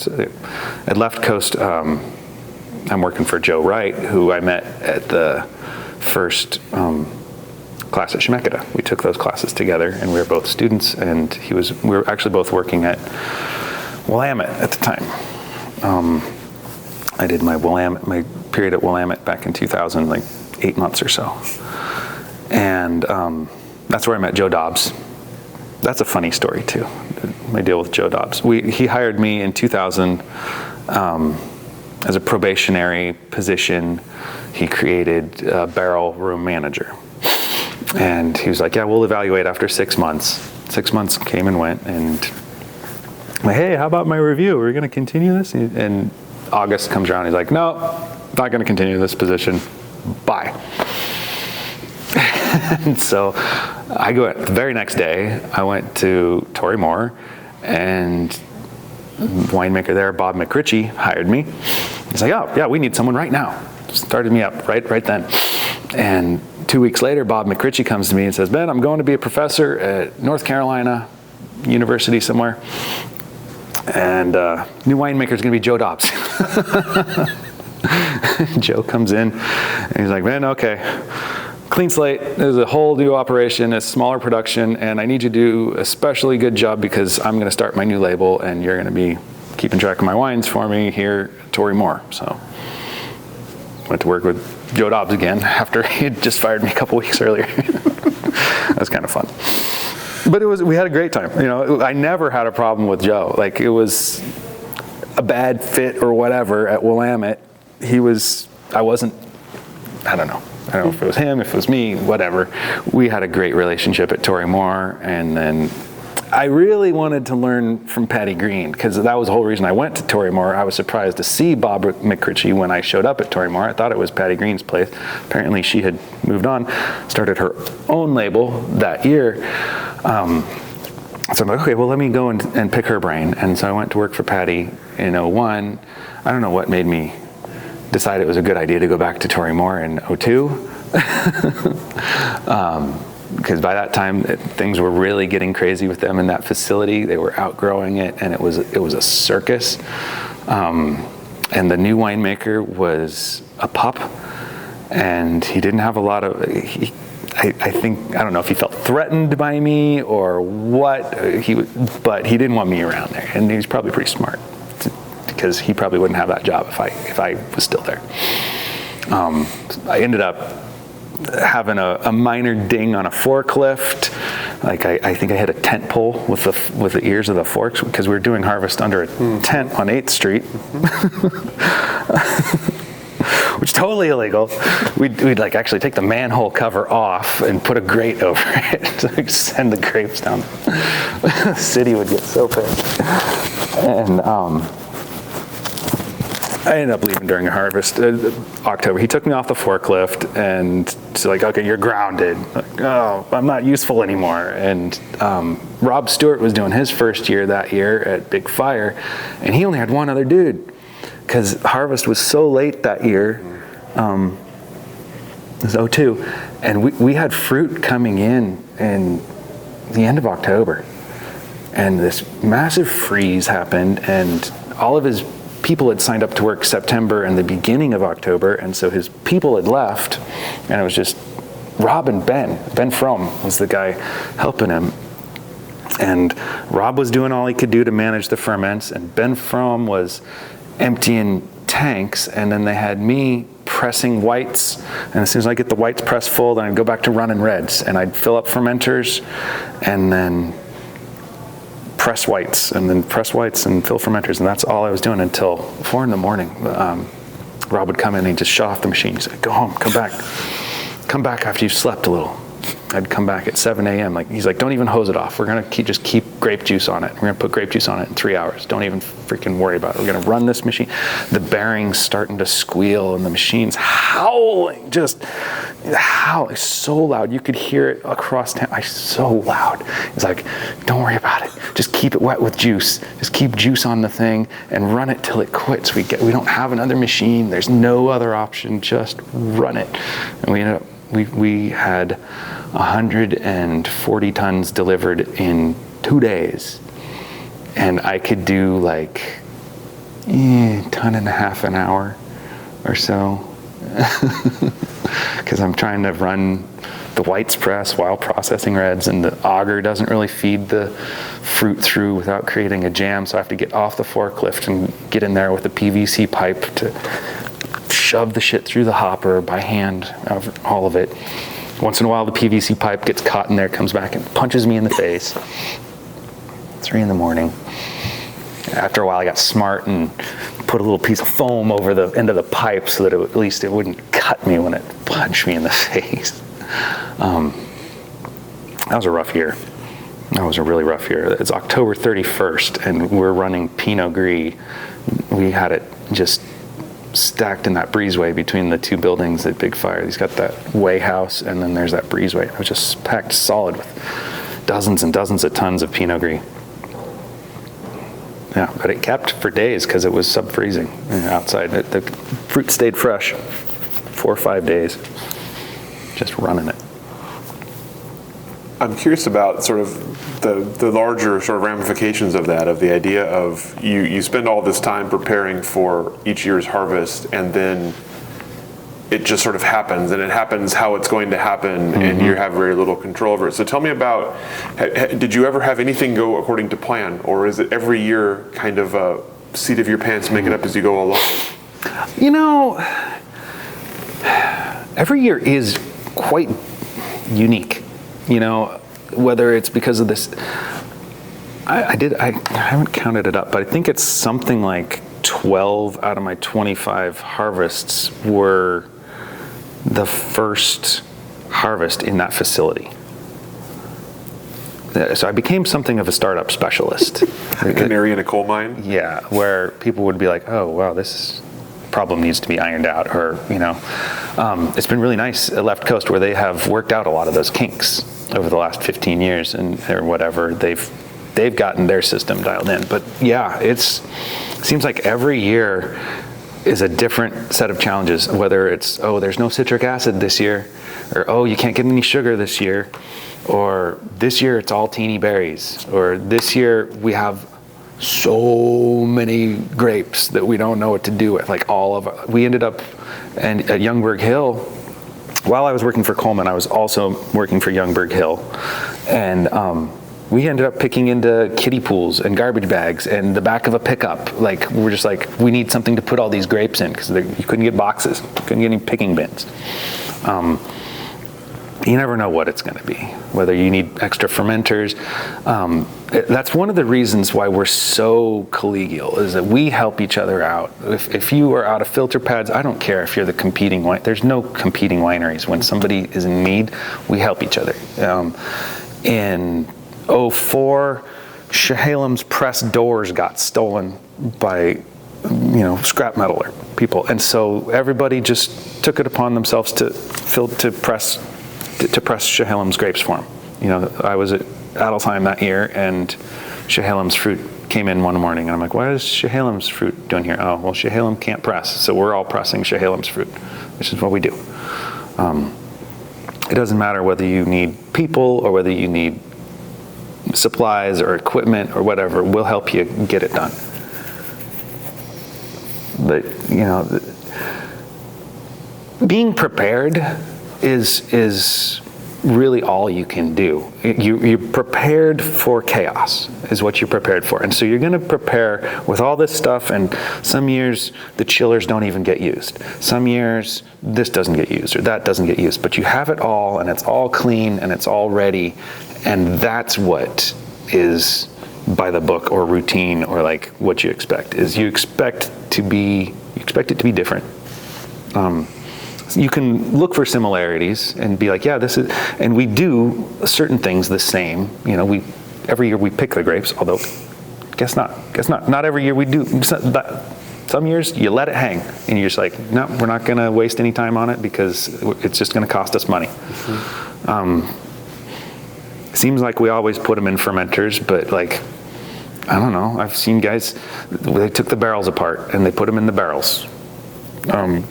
at Left Coast, I'm working for Joe Wright, who I met at the first class at Schmidt. We took those classes together, and we were both students, and we were actually both working at Willamette at the time. I did my period at Willamette back in 2000, like 8 months or so. And that's where I met Joe Dobbs. That's a funny story too, my deal with Joe Dobbs. He hired me in 2000 as a probationary position. He created a barrel room manager. And he was like, yeah, we'll evaluate after 6 months. 6 months came and went, and I'm like, hey, how about my review? We're gonna continue this? And August comes around, he's like, no, not gonna continue this position, bye. And so I go the very next day, I went to Tory Moore, and winemaker there, Bob McRitchie, hired me. He's like, oh yeah, we need someone right now. Started me up right then. And 2 weeks later, Bob McRitchie comes to me and says, Ben, I'm going to be a professor at North Carolina University somewhere, and new winemaker is going to be Joe Dobbs. Joe comes in, and he's like, man, okay. Clean slate, there's a whole new operation, a smaller production, and I need you to do a especially good job because I'm gonna start my new label and you're gonna be keeping track of my wines for me here at Tory Moore. So went to work with Joe Dobbs again after he had just fired me a couple weeks earlier. That was kind of fun. But we had a great time. You know, I never had a problem with Joe. Like, it was a bad fit or whatever at Willamette. I don't know if it was him, if it was me, whatever. We had a great relationship at Tory Moore, and then I really wanted to learn from Patty Green, because that was the whole reason I went to Tory Moore. I was surprised to see Bob McRitchie when I showed up at Tory Moore. I thought it was Patty Green's place. Apparently she had moved on, started her own label that year. So I'm like, okay, well, let me go and pick her brain. And so I went to work for Patty in 01. I don't know what made me decide it was a good idea to go back to Tory Moore in 02. Because by that time, things were really getting crazy with them in that facility. They were outgrowing it, and it was a circus. And the new winemaker was a pup, and he didn't have a lot of. I don't know if he felt threatened by me or what. But he didn't want me around there, and he was probably pretty smart, because he probably wouldn't have that job if I was still there. I ended up having a minor ding on a forklift. Like I think I hit a tent pole with the ears of the forks, because we were doing harvest under a tent on 8th Street. Which is totally illegal. We'd like actually take the manhole cover off and put a grate over it to like send the grapes down. The city would get so pissed. And I ended up leaving during a harvest, October. He took me off the forklift and it's like, okay, you're grounded. Like, oh, I'm not useful anymore. And Rob Stewart was doing his first year that year at Big Fire, and he only had one other dude, because harvest was so late that year. It was 02, and we had fruit coming in the end of October, and this massive freeze happened, and all of his people had signed up to work September and the beginning of October, and so his people had left, and it was just Rob and Ben. Ben Fromm was the guy helping him, and Rob was doing all he could do to manage the ferments, and Ben Fromm was emptying tanks, and then they had me pressing whites, and as soon as I get the whites pressed full, then I'd go back to running reds, and I'd fill up fermenters, and then press whites, and then press whites and fill fermenters, and that's all I was doing until 4 in the morning. Rob would come in and he'd just shut off the machine. He'd say, go home, come back after you've slept a little. I'd come back at 7 a.m. He's like, don't even hose it off. We're gonna just keep grape juice on it. We're gonna put grape juice on it in 3 hours. Don't even freaking worry about it. We're gonna run this machine. The bearing's starting to squeal and the machine's howling, just howling so loud. You could hear it across town. So loud. He's like, don't worry about it. Just keep it wet with juice. Just keep juice on the thing and run it till it quits. We don't have another machine. There's no other option. Just run it. And we ended up, we had 140 tons delivered in 2 days, and I could do like a ton and a half an hour or so, because I'm trying to run the whites press while processing reds, and the auger doesn't really feed the fruit through without creating a jam, so I have to get off the forklift and get in there with a PVC pipe to shove the shit through the hopper by hand, all of it. Once in a while the PVC pipe gets caught in there, comes back and punches me in the face. 3 a.m. After a while I got smart and put a little piece of foam over the end of the pipe so that at least it wouldn't cut me when it punched me in the face. That was a rough year. That was a really rough year. It's October 31st and we're running Pinot Gris. We had it just stacked in that breezeway between the 2 buildings at Big Fire. He's got that weigh house and then there's that breezeway. It was just packed solid with dozens and dozens of tons of Pinot Gris. Yeah, but it kept for days because it was sub-freezing outside. The fruit stayed fresh 4 or 5 days, just running it. I'm curious about sort of the larger sort of ramifications of that, of the idea of you spend all this time preparing for each year's harvest, and then it just sort of happens, and it happens how it's going to happen, and you have very little control over it. So tell me about, did you ever have anything go according to plan, or is it every year kind of a seat of your pants, make it up as you go along? You know, every year is quite unique, you know, whether it's because of this, I haven't counted it up, but I think it's something like 12 out of my 25 harvests were the first harvest in that facility. So I became something of a startup specialist. A canary in a coal mine? Yeah, where people would be like, oh, wow, this problem needs to be ironed out, or, you know. It's been really nice at Left Coast where they have worked out a lot of those kinks over the last 15 years and or whatever. They've gotten their system dialed in. But yeah, it seems like every year is a different set of challenges, whether it's, oh, there's no citric acid this year, or, oh, you can't get any sugar this year, or this year it's all teeny berries, or this year we have so many grapes that we don't know what to do with. Like we ended up at Youngberg Hill. While I was working for Coleman, I was also working for Youngberg Hill, and we ended up picking into kiddie pools and garbage bags and the back of a pickup. Like, we're just like, we need something to put all these grapes in because you couldn't get boxes, you couldn't get any picking bins. You never know what it's going to be, whether you need extra fermenters. That's one of the reasons why we're so collegial, is that we help each other out. If you are out of filter pads, I don't care if you're the competing wine. There's no competing wineries. When somebody is in need, we help each other. In 2004, Chehallem's press doors got stolen by, scrap metal people, and so everybody just took it upon themselves to press Chehallem's grapes for them. I was at Adelsheim that year, and Chehallem's fruit came in one morning, and I'm like, why is Chehallem's fruit doing here? Oh, well, Schehallem can't press, so we're all pressing Chehallem's fruit, which is what we do. It doesn't matter whether you need people or whether you need supplies or equipment or whatever, we'll help you get it done. But, being prepared is really all you can do. You're prepared for chaos, is what you're prepared for. And so you're going to prepare with all this stuff, and some years the chillers don't even get used. Some years this doesn't get used or that doesn't get used, but you have it all, and it's all clean and it's all ready, and that's what is by the book or routine, or like what you expect is you expect it to be different. You can look for similarities and be like, yeah, this is, and we do certain things the same. Every year we pick the grapes, although guess not every year we do. Some years you let it hang and you're just like, no, we're not going to waste any time on it because it's just going to cost us money. Seems like we always put them in fermenters, but like, I don't know. I've seen guys, they took the barrels apart and they put them in the barrels.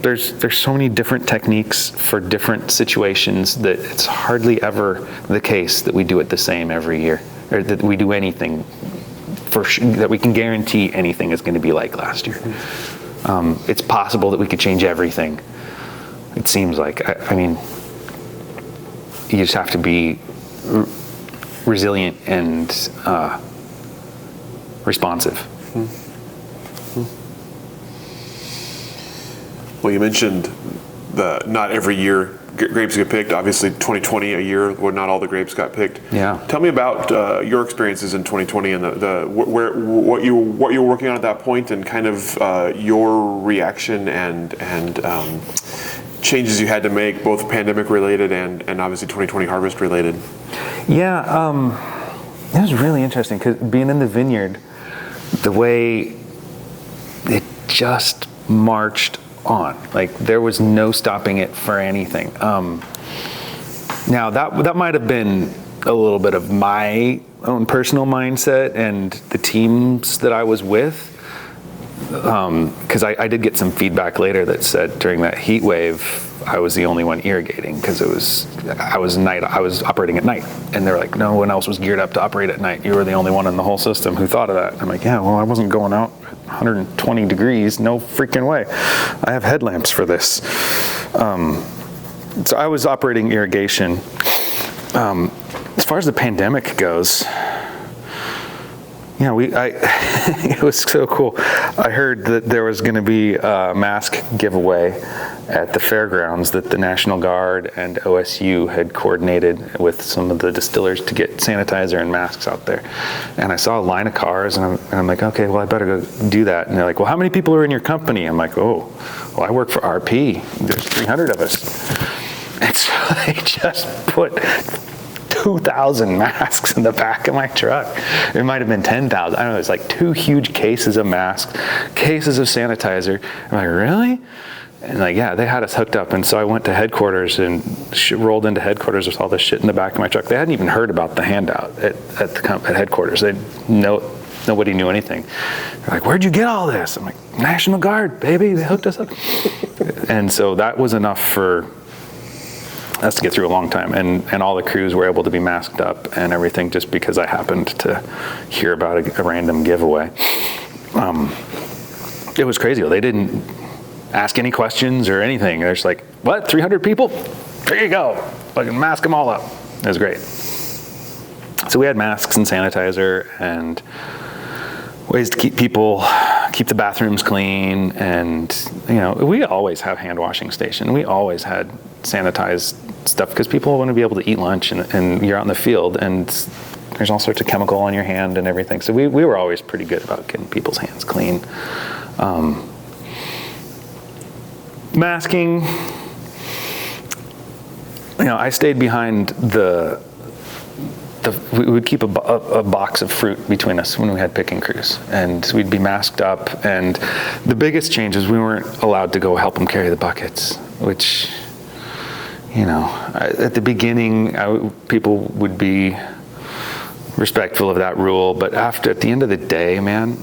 There's so many different techniques for different situations that it's hardly ever the case that we do it the same every year, or that we do anything that we can guarantee anything is going to be like last year. It's possible that we could change everything. It seems like, you just have to be resilient and responsive. Well, you mentioned not every year grapes get picked. Obviously, 2020, a year where not all the grapes got picked. Yeah. Tell me about your experiences in 2020 and what you were working on at that point, and kind of your reaction and changes you had to make, both pandemic related and obviously 2020 harvest related. Yeah, it was really interesting because being in the vineyard, the way it just marched on, like there was no stopping it for anything. Now that might have been a little bit of my own personal mindset and the teams that I was with, because I did get some feedback later that said during that heat wave I was the only one irrigating because I was operating at night, and they're like, no one else was geared up to operate at night. You were the only one in the whole system who thought of that. I'm like, yeah, well, I wasn't going out 120 degrees, no freaking way. I have headlamps for this. So I was operating irrigation. As far as the pandemic goes, it was so cool. I heard that there was going to be a mask giveaway at the fairgrounds that the National Guard and OSU had coordinated with some of the distillers to get sanitizer and masks out there. And I saw a line of cars, and I'm like, okay, well, I better go do that. And they're like, well, how many people are in your company? I'm like, oh, well, I work for RP. There's 300 of us. And so they just put 2,000 masks in the back of my truck. It might have been 10,000. I don't know. It's like 2 huge cases of masks, cases of sanitizer. I'm like, really? And like, yeah, they had us hooked up. And so I went to headquarters and rolled into headquarters with all this shit in the back of my truck. They hadn't even heard about the handout at headquarters. Nobody knew anything. They're like, where'd you get all this? I'm like, National Guard, baby. They hooked us up. And so that was enough for us to get through a long time, and all the crews were able to be masked up and everything, just because I happened to hear about a random giveaway. It was crazy. They didn't ask any questions or anything. They're just like, what, 300 people? There you go. Fucking mask them all up. It was great. So we had masks and sanitizer and ways to keep the bathrooms clean, and we always have hand washing station. We always had sanitized stuff because people want to be able to eat lunch, and you're out in the field and there's all sorts of chemical on your hand and everything. So we were always pretty good about getting people's hands clean. Masking, I stayed behind we would keep a box of fruit between us when we had picking crews, and we'd be masked up. And the biggest change is we weren't allowed to go help them carry the buckets, which, at the beginning, people would be respectful of that rule. But at the end of the day, man,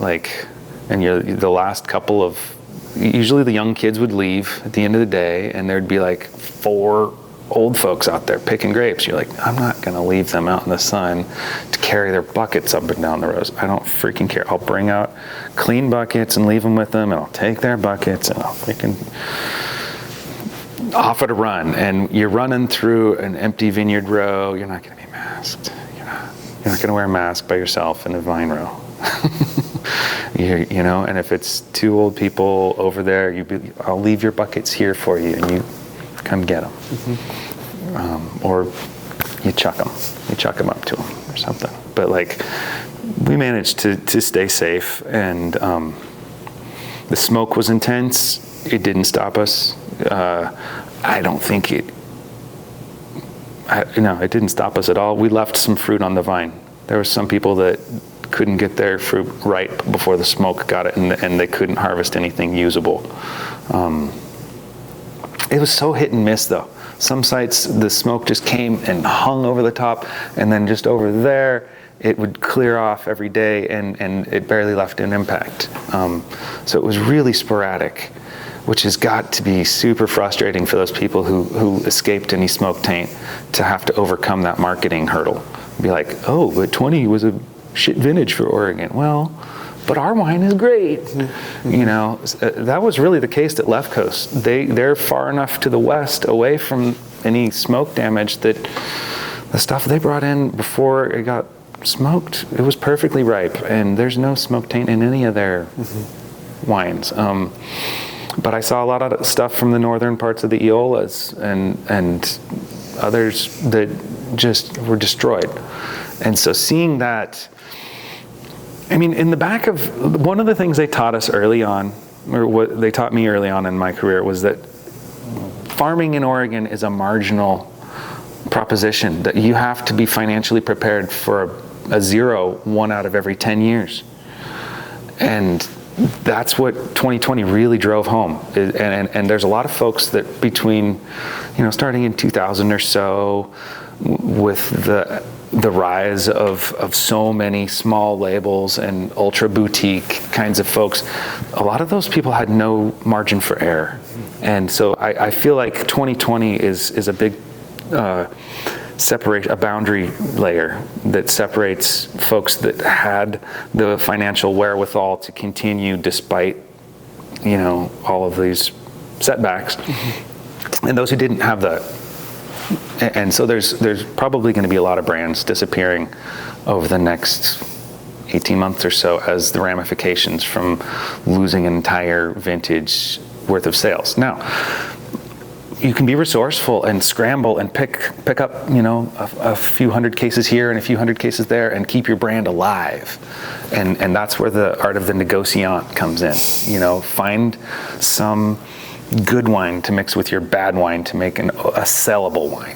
and the last couple of, usually the young kids would leave at the end of the day, and there'd be like 4 old folks out there picking grapes. You're like, I'm not going to leave them out in the sun to carry their buckets up and down the rows. I don't freaking care. I'll bring out clean buckets and leave them with them, and I'll take their buckets and I'll freaking off at a run. And you're running through an empty vineyard row. You're not going to be masked. You're not going to wear a mask by yourself in a vine row. And if it's 2 old people over there, I'll leave your buckets here for you, and you come get them. Mm-hmm. Or you chuck them up to them or something. But we managed to stay safe, and the smoke was intense. It didn't stop us. I don't think it didn't stop us at all. We left some fruit on the vine. There were some people that couldn't get their fruit ripe before the smoke got it, and they couldn't harvest anything usable. It was so hit and miss, though. Some sites, the smoke just came and hung over the top, and then just over there, it would clear off every day, and it barely left an impact. So it was really sporadic, which has got to be super frustrating for those people who escaped any smoke taint to have to overcome that marketing hurdle. Be like, oh, but 20 was a shit vintage for Oregon. Well, but our wine is great. Mm-hmm. That was really the case at Left Coast. They're far enough to the west away from any smoke damage, that the stuff they brought in before it got smoked, it was perfectly ripe, and there's no smoke taint in any of their wines. But I saw a lot of stuff from the northern parts of the Eolas and others that just were destroyed. And so seeing that, I mean, in the back of, one of the things they taught us early on, or what they taught me early on in my career, was that farming in Oregon is a marginal proposition, that you have to be financially prepared for a zero 1 out of every 10 years. And that's what 2020 really drove home. And there's a lot of folks that between, starting in 2000 or so, with the rise of so many small labels and ultra boutique kinds of folks, a lot of those people had no margin for error. And so I feel like 2020 is a big separate, a boundary layer that separates folks that had the financial wherewithal to continue despite, all of these setbacks, and those who didn't have that. And so there's probably going to be a lot of brands disappearing over the next 18 months or so as the ramifications from losing an entire vintage worth of sales. Now, you can be resourceful and scramble and pick up, a few hundred cases here and a few hundred cases there, and keep your brand alive. And that's where the art of the negociant comes in. Find some good wine to mix with your bad wine to make a sellable wine,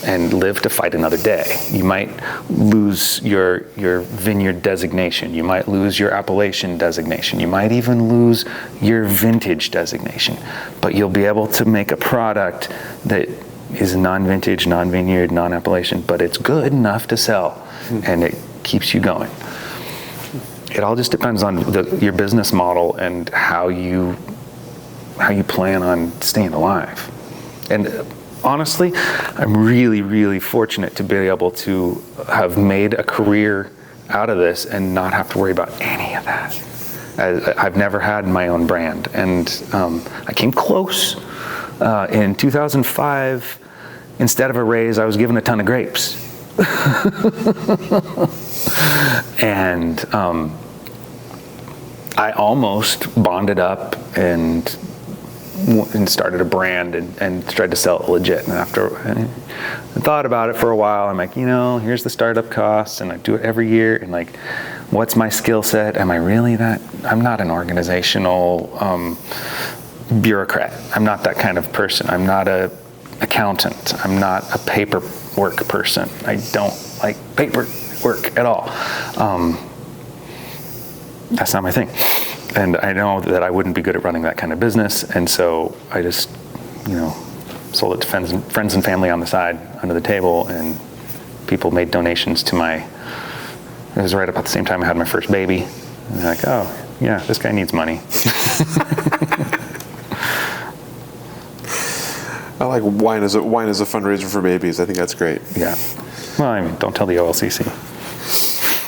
and live to fight another day. You might lose your vineyard designation. You might lose your appellation designation. You might even lose your vintage designation. But you'll be able to make a product that is non-vintage, non-vineyard, non-appellation, but it's good enough to sell, and it keeps you going. It all just depends on your business model and how you plan on staying alive. And honestly, I'm really, really fortunate to be able to have made a career out of this and not have to worry about any of that. I've never had my own brand, and I came close. In 2005, instead of a raise, I was given a ton of grapes. And I almost bonded up and started a brand and tried to sell it legit. And after I thought about it for a while, I'm like, here's the startup costs, and I do it every year. And like, what's my skill set? Am I really that? I'm not an organizational bureaucrat. I'm not that kind of person. I'm not an accountant. I'm not a paperwork person. I don't like paperwork at all. That's not my thing. And I know that I wouldn't be good at running that kind of business, and so I just, sold it to friends and family on the side, under the table, and people made donations to it was right about the same time I had my first baby, and they're like, oh, yeah, this guy needs money. I like wine as a fundraiser for babies. I think that's great. Yeah. Well, don't tell the OLCC.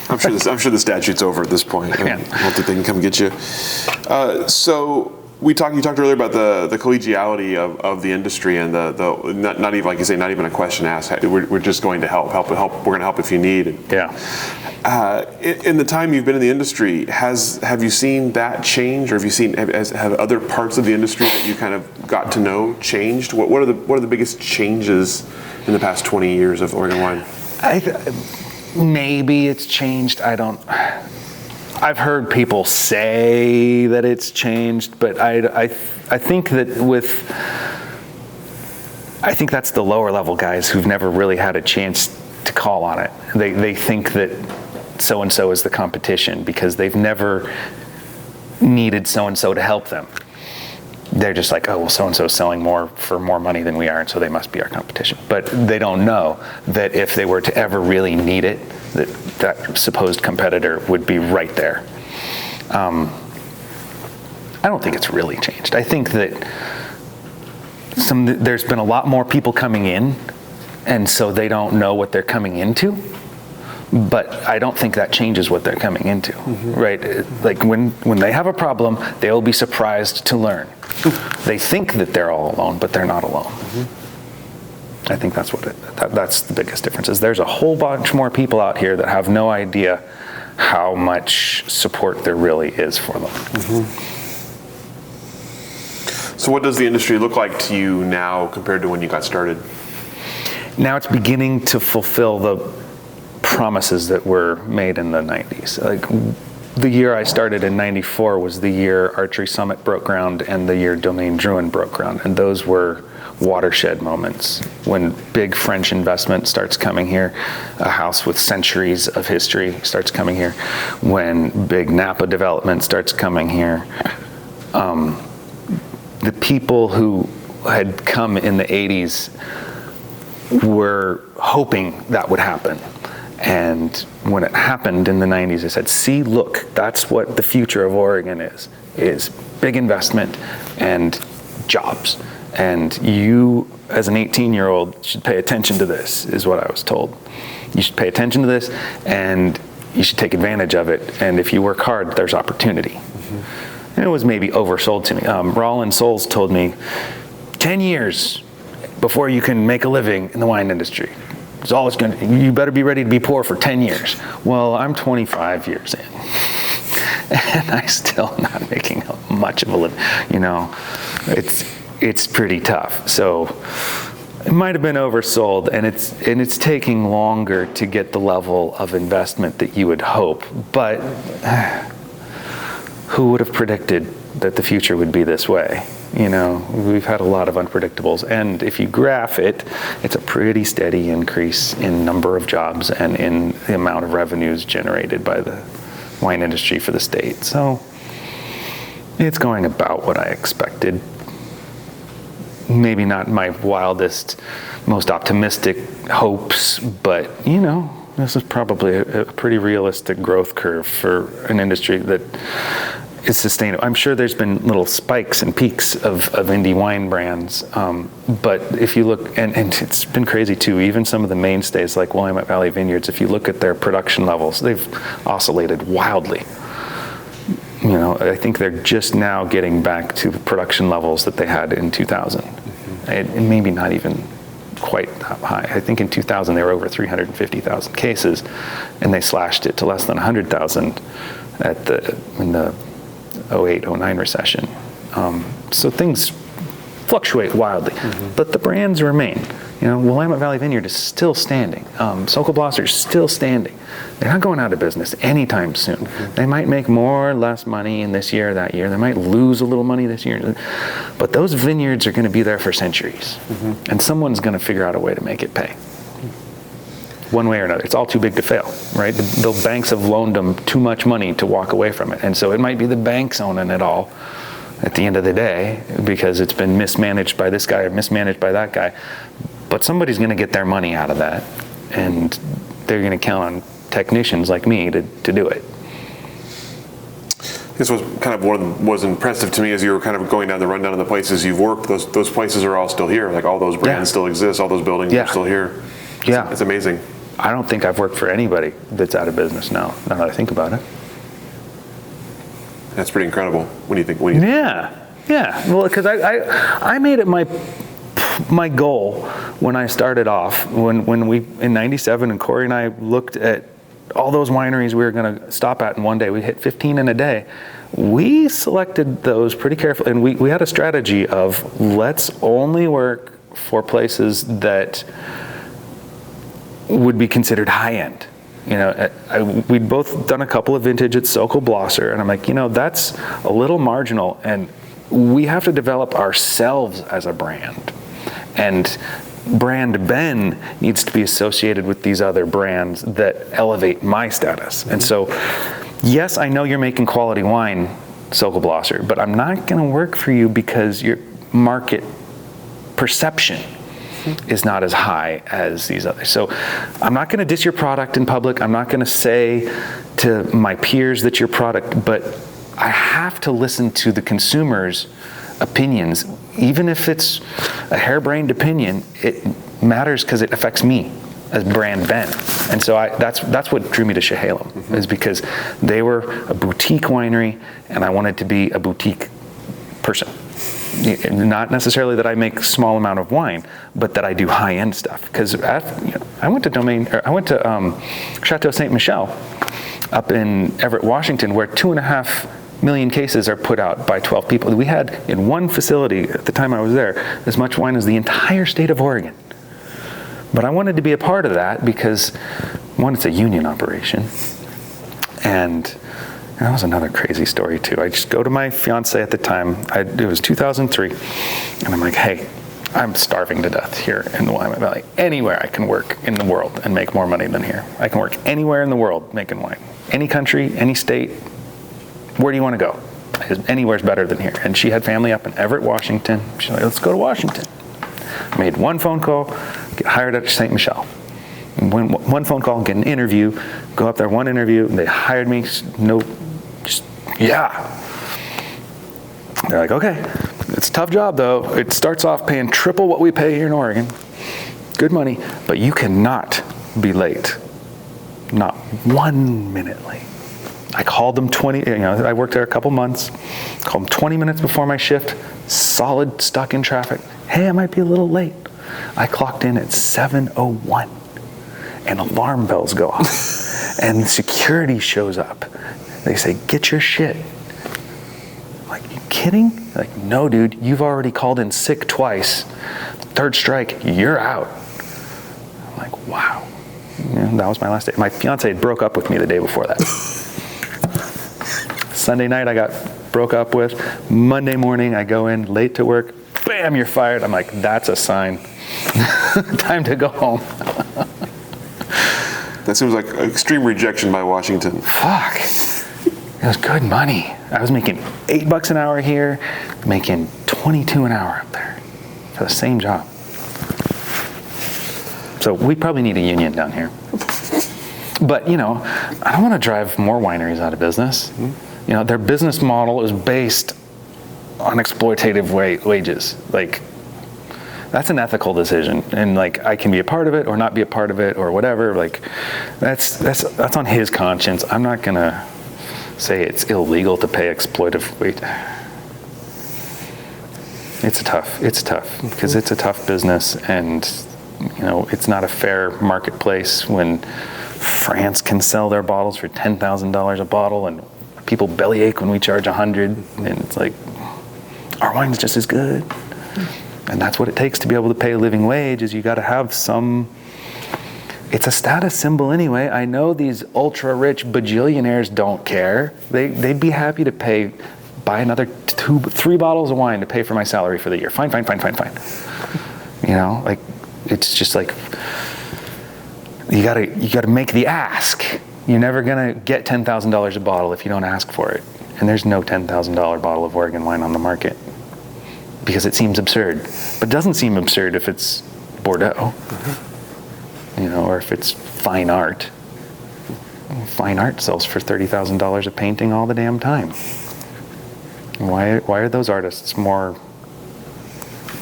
I'm sure the statute's over at this point. Yeah. I don't think they can come get you. So you talked earlier about the collegiality of the industry, and the not even, like you say, not even a question asked. We're just going to help. We're going to help if you need. Yeah. In the time you've been in the industry, have you seen that change, or have other parts of the industry that you kind of got to know changed? What are the biggest changes in the past 20 years of Oregon wine? Maybe it's changed. I've heard people say that it's changed, but I think that's the lower level guys who've never really had a chance to call on it. They think that so-and-so is the competition because they've never needed so-and-so to help them. They're just like, oh, well, so-and-so is selling more for more money than we are, and so they must be our competition. But they don't know that if they were to ever really need it, that supposed competitor would be right there. I don't think it's really changed. I think that there's been a lot more people coming in, and so they don't know what they're coming into. But I don't think that changes what they're coming into, right? Like when they have a problem, they'll be surprised to learn. They think that they're all alone, but they're not alone. I think that's that's the biggest difference. Is there's a whole bunch more people out here that have no idea how much support there really is for them. So what does the industry look like to you now compared to when you got started? Now it's beginning to fulfill the promises that were made in the 90s. Like, the year I started in 94 was the year Archery Summit broke ground and the year Domaine Drouin broke ground. And those were watershed moments when big French investment starts coming here, a house with centuries of history starts coming here, when big Napa development starts coming here. The people who had come in the 80s were hoping that would happen. And when it happened in the 90s, I said, see, look, that's what the future of Oregon is big investment and jobs. And you, as an 18-year-old, should pay attention to this, is what I was told. You should pay attention to this, and you should take advantage of it. And if you work hard, there's opportunity. And it was maybe oversold to me. Roland Souls told me, 10 years before you can make a living in the wine industry. It's all it's going to, you better be ready to be poor for 10 years. Well, I'm 25 years in, and I'm still not making much of a living. You know, it's pretty tough. So it might have been oversold, and it's taking longer to get the level of investment that you would hope. But who would have predicted that the future would be this way? You know, we've had a lot of unpredictables, and if you graph it, it's a pretty steady increase in number of jobs and in the amount of revenues generated by the wine industry for the state. So it's going about what I expected. Maybe not my wildest, most optimistic hopes, but you know, this is probably a pretty realistic growth curve for an industry that is sustainable. I'm sure there's been little spikes and peaks of indie wine brands, but if you look, and it's been crazy too, even some of the mainstays like Willamette Valley Vineyards, if you look at their production levels, they've oscillated wildly. You know, I think they're just now getting back to production levels that they had in 2000. And maybe not even quite that high. I think in 2000 they were over 350,000 cases, and they slashed it to less than 100,000 in the 08-09 recession. So things fluctuate wildly, but the brands remain. You know, Willamette Valley Vineyard is still standing. Sokol Blosser is still standing. They're not going out of business anytime soon. They might make more or less money in this year or that year. They might lose a little money this year. But those vineyards are going to be there for centuries. And someone's going to figure out a way to make it pay. One way or another. It's all too big to fail, right? The banks have loaned them too much money to walk away from it. And so it might be the banks owning it all at the end of the day, because it's been mismanaged by this guy or mismanaged by that guy. But somebody's going to get their money out of that, and they're going to count on technicians like me to do it. This was kind of what was impressive to me as you were kind of going down the rundown of the places you've worked. Those places are all still here. Like, all those brands still exist. All those buildings are still here. It's amazing. I don't think I've worked for anybody that's out of business now that I think about it. That's pretty incredible. What do you think? Yeah. Well, because I made it my goal when I started off, when we, in 97, and Corey and I looked at all those wineries we were going to stop at in one day. We hit 15 in a day. We selected those pretty carefully, and we had a strategy of, let's only work for places that would be considered high-end. You know, we'd both done a couple of vintage at Sokol Blosser, and I'm like, you know, that's a little marginal, and we have to develop ourselves as a brand. And brand Ben needs to be associated with these other brands that elevate my status. And so, yes, I know you're making quality wine, Sokol Blosser, but I'm not going to work for you because your market perception is not as high as these others. So I'm not going to diss your product in public. I'm not going to say to my peers that your product, but I have to listen to the consumers' opinions. Even if it's a harebrained opinion, it matters because it affects me as brand Ben. And so that's what drew me to Chehalem, is because they were a boutique winery and I wanted to be a boutique person. Not necessarily that I make small amount of wine, but that I do high-end stuff. Because I went to Chateau Ste. Michelle up in Everett, Washington, where 2.5 million cases are put out by 12 people. We had in one facility at the time I was there as much wine as the entire state of Oregon. But I wanted to be a part of that because, one, it's a union operation, and that was another crazy story too. I just go to my fiance at the time, it was 2003, and I'm like, hey, I'm starving to death here in the Willamette Valley. Anywhere I can work in the world and make more money than here. I can work anywhere in the world making wine. Any country, any state, where do you want to go? Anywhere's better than here. And she had family up in Everett, Washington. She's like, let's go to Washington. I made one phone call, get hired at St. Michelle. One phone call, get an interview, go up there, one interview, and they hired me. Yeah. They're like, okay, it's a tough job though. It starts off paying triple what we pay here in Oregon. Good money, but you cannot be late. Not 1 minute late. I called them I worked there a couple months, called them 20 minutes before my shift, solid, stuck in traffic. Hey, I might be a little late. I clocked in at 7:01 and alarm bells go off and security shows up. They say, get your shit. I'm like, you kidding? Like, no, dude, you've already called in sick twice. Third strike, you're out. I'm like, wow. That was my last day. My fiance broke up with me the day before that. Sunday night I got broke up with. Monday morning I go in late to work. Bam, you're fired. I'm like, that's a sign. Time to go home. That seems like extreme rejection by Washington. Fuck. It was good money. I was making $8 an hour here, making $22 an hour up there for the same job. So we probably need a union down here. But, I don't want to drive more wineries out of business. Mm-hmm. Their business model is based on exploitative wages. Like, that's an ethical decision. And I can be a part of it or not be a part of it or whatever. Like, that's on his conscience. I'm not going to say it's illegal to pay exploitative wage. It's tough because it's a tough business, and it's not a fair marketplace when France can sell their bottles for $10,000 a bottle and people bellyache when we charge $100, and it's like, our wine's just as good. And that's what it takes to be able to pay a living wage, is you got to have some. It's a status symbol anyway. I know these ultra rich bajillionaires don't care. They'd be happy to buy another 3 bottles of wine to pay for my salary for the year. Fine. It's just like, you gotta make the ask. You're never gonna get $10,000 a bottle if you don't ask for it. And there's no $10,000 bottle of Oregon wine on the market because it seems absurd. But it doesn't seem absurd if it's Bordeaux. Mm-hmm. Or if it's fine art. Fine art sells for $30,000 a painting all the damn time. Why are those artists more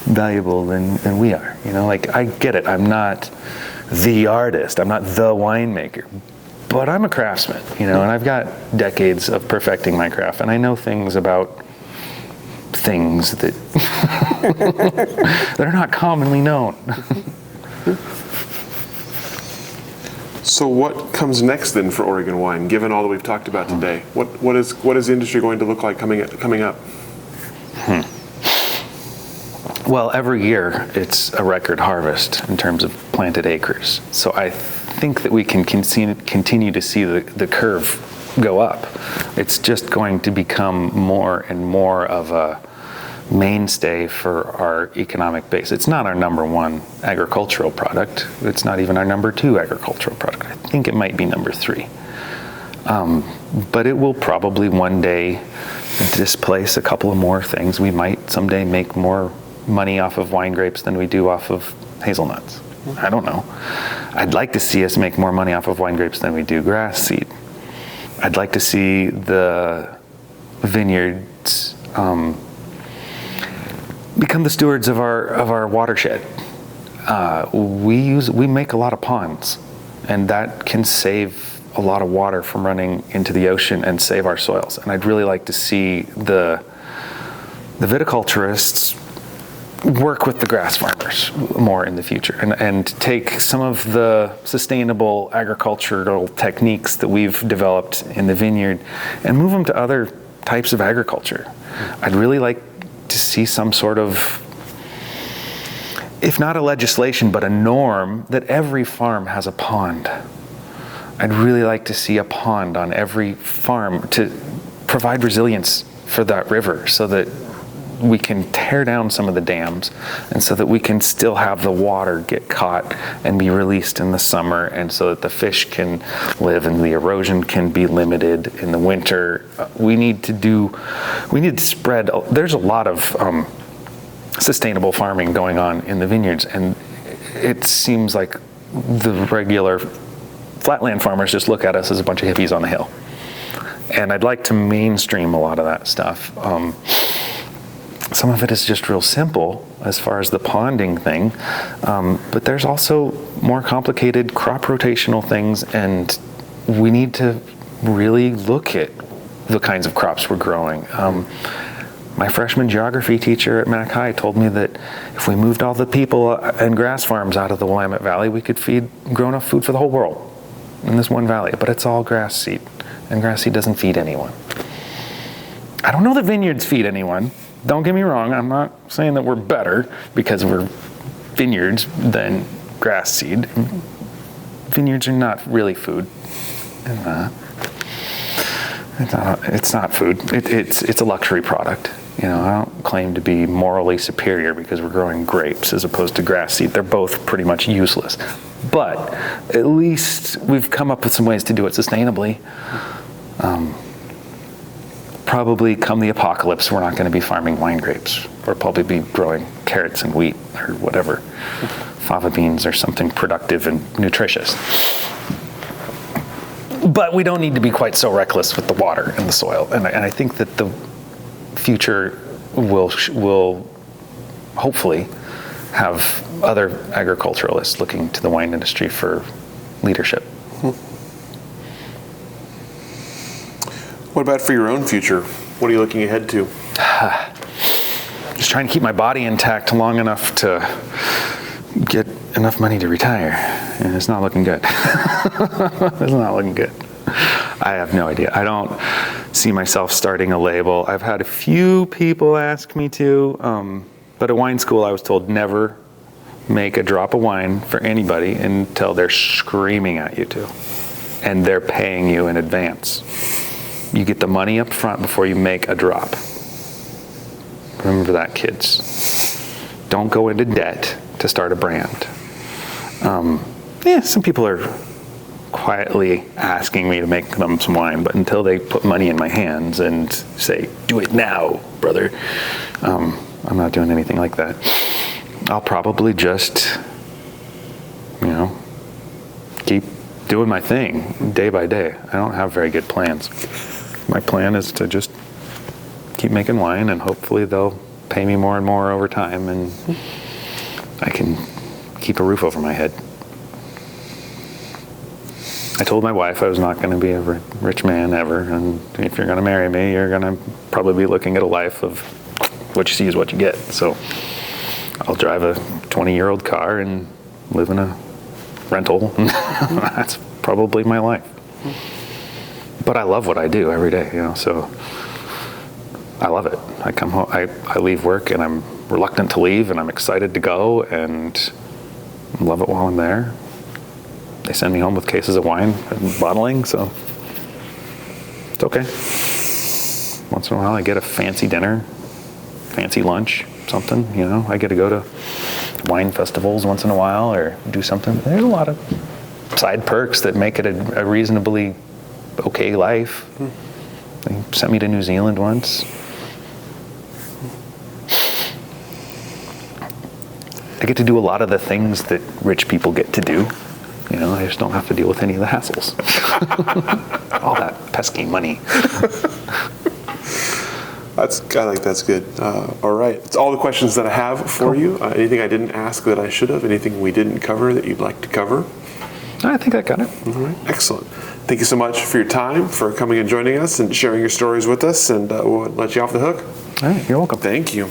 valuable than we are? I get it. I'm not the artist. I'm not the winemaker. But I'm a craftsman, and I've got decades of perfecting my craft, and I know things about things that that are not commonly known. So what comes next then for Oregon wine, given all that we've talked about today? What is the industry going to look like coming up? Well, every year it's a record harvest in terms of planted acres. So I think that we can continue to see the curve go up. It's just going to become more and more of a mainstay for our economic base. It's not our number 1 agricultural product. It's not even our number 2 agricultural product. I think it might be number 3. But it will probably one day displace a couple of more things. We might someday make more money off of wine grapes than we do off of hazelnuts. I don't know. I'd like to see us make more money off of wine grapes than we do grass seed. I'd like to see the vineyards become the stewards of our watershed. We make a lot of ponds, and that can save a lot of water from running into the ocean and save our soils. And I'd really like to see the the viticulturists work with the grass farmers more in the future and take some of the sustainable agricultural techniques that we've developed in the vineyard and move them to other types of agriculture. I'd really like to see some sort of, if not a legislation, but a norm that every farm has a pond. I'd really like to see a pond on every farm to provide resilience for that river so that we can tear down some of the dams and so that we can still have the water get caught and be released in the summer, and so that the fish can live and the erosion can be limited in the winter. We need to spread, there's a lot of sustainable farming going on in the vineyards, and it seems like the regular flatland farmers just look at us as a bunch of hippies on the hill. And I'd like to mainstream a lot of that stuff. Some of it is just real simple as far as the ponding thing, but there's also more complicated crop rotational things, and we need to really look at the kinds of crops we're growing. My freshman geography teacher at Mac High told me that if we moved all the people and grass farms out of the Willamette Valley, we could grow enough food for the whole world in this one valley, but it's all grass seed, and grass seed doesn't feed anyone. I don't know that vineyards feed anyone. Don't get me wrong, I'm not saying that we're better because we're vineyards than grass seed. Vineyards are not really food. It's not food. It's a luxury product. You know, I don't claim to be morally superior because we're growing grapes as opposed to grass seed. They're both pretty much useless. But at least we've come up with some ways to do it sustainably. Probably come the apocalypse, we're not going to be farming wine grapes. We'll probably be growing carrots and wheat or whatever, fava beans or something productive and nutritious. But we don't need to be quite so reckless with the water and the soil. And I think that the future will hopefully have other agriculturalists looking to the wine industry for leadership. What about for your own future? What are you looking ahead to? Just trying to keep my body intact long enough to get enough money to retire. And it's not looking good. It's not looking good. I have no idea. I don't see myself starting a label. I've had a few people ask me to, but at wine school I was told never make a drop of wine for anybody until they're screaming at you to. And they're paying you in advance. You get the money up front before you make a drop. Remember that, kids. Don't go into debt to start a brand. Some people are quietly asking me to make them some wine, but until they put money in my hands and say, do it now, brother, I'm not doing anything like that. I'll probably just, keep doing my thing day by day. I don't have very good plans. My plan is to just keep making wine, and hopefully they'll pay me more and more over time, and I can keep a roof over my head. I told my wife I was not going to be a rich man ever, and if you're going to marry me, you're going to probably be looking at a life of what you see is what you get. So I'll drive a 20-year-old car and live in a rental. That's probably my life. But I love what I do every day, so I love it. I come home, I leave work, and I'm reluctant to leave, and I'm excited to go, and love it while I'm there. They send me home with cases of wine and bottling, so it's okay. Once in a while I get a fancy dinner, fancy lunch, something, I get to go to wine festivals once in a while or do something. There's a lot of side perks that make it a reasonably okay life. They sent me to New Zealand once. I get to do a lot of the things that rich people get to do. I just don't have to deal with any of the hassles. All that pesky money. I think that's good. All right. It's all the questions that I have for you. Anything I didn't ask that I should have? Anything we didn't cover that you'd like to cover? I think I got it. All right. Excellent. Thank you so much for your time, for coming and joining us and sharing your stories with us, and we'll let you off the hook. All right, you're welcome. Thank you.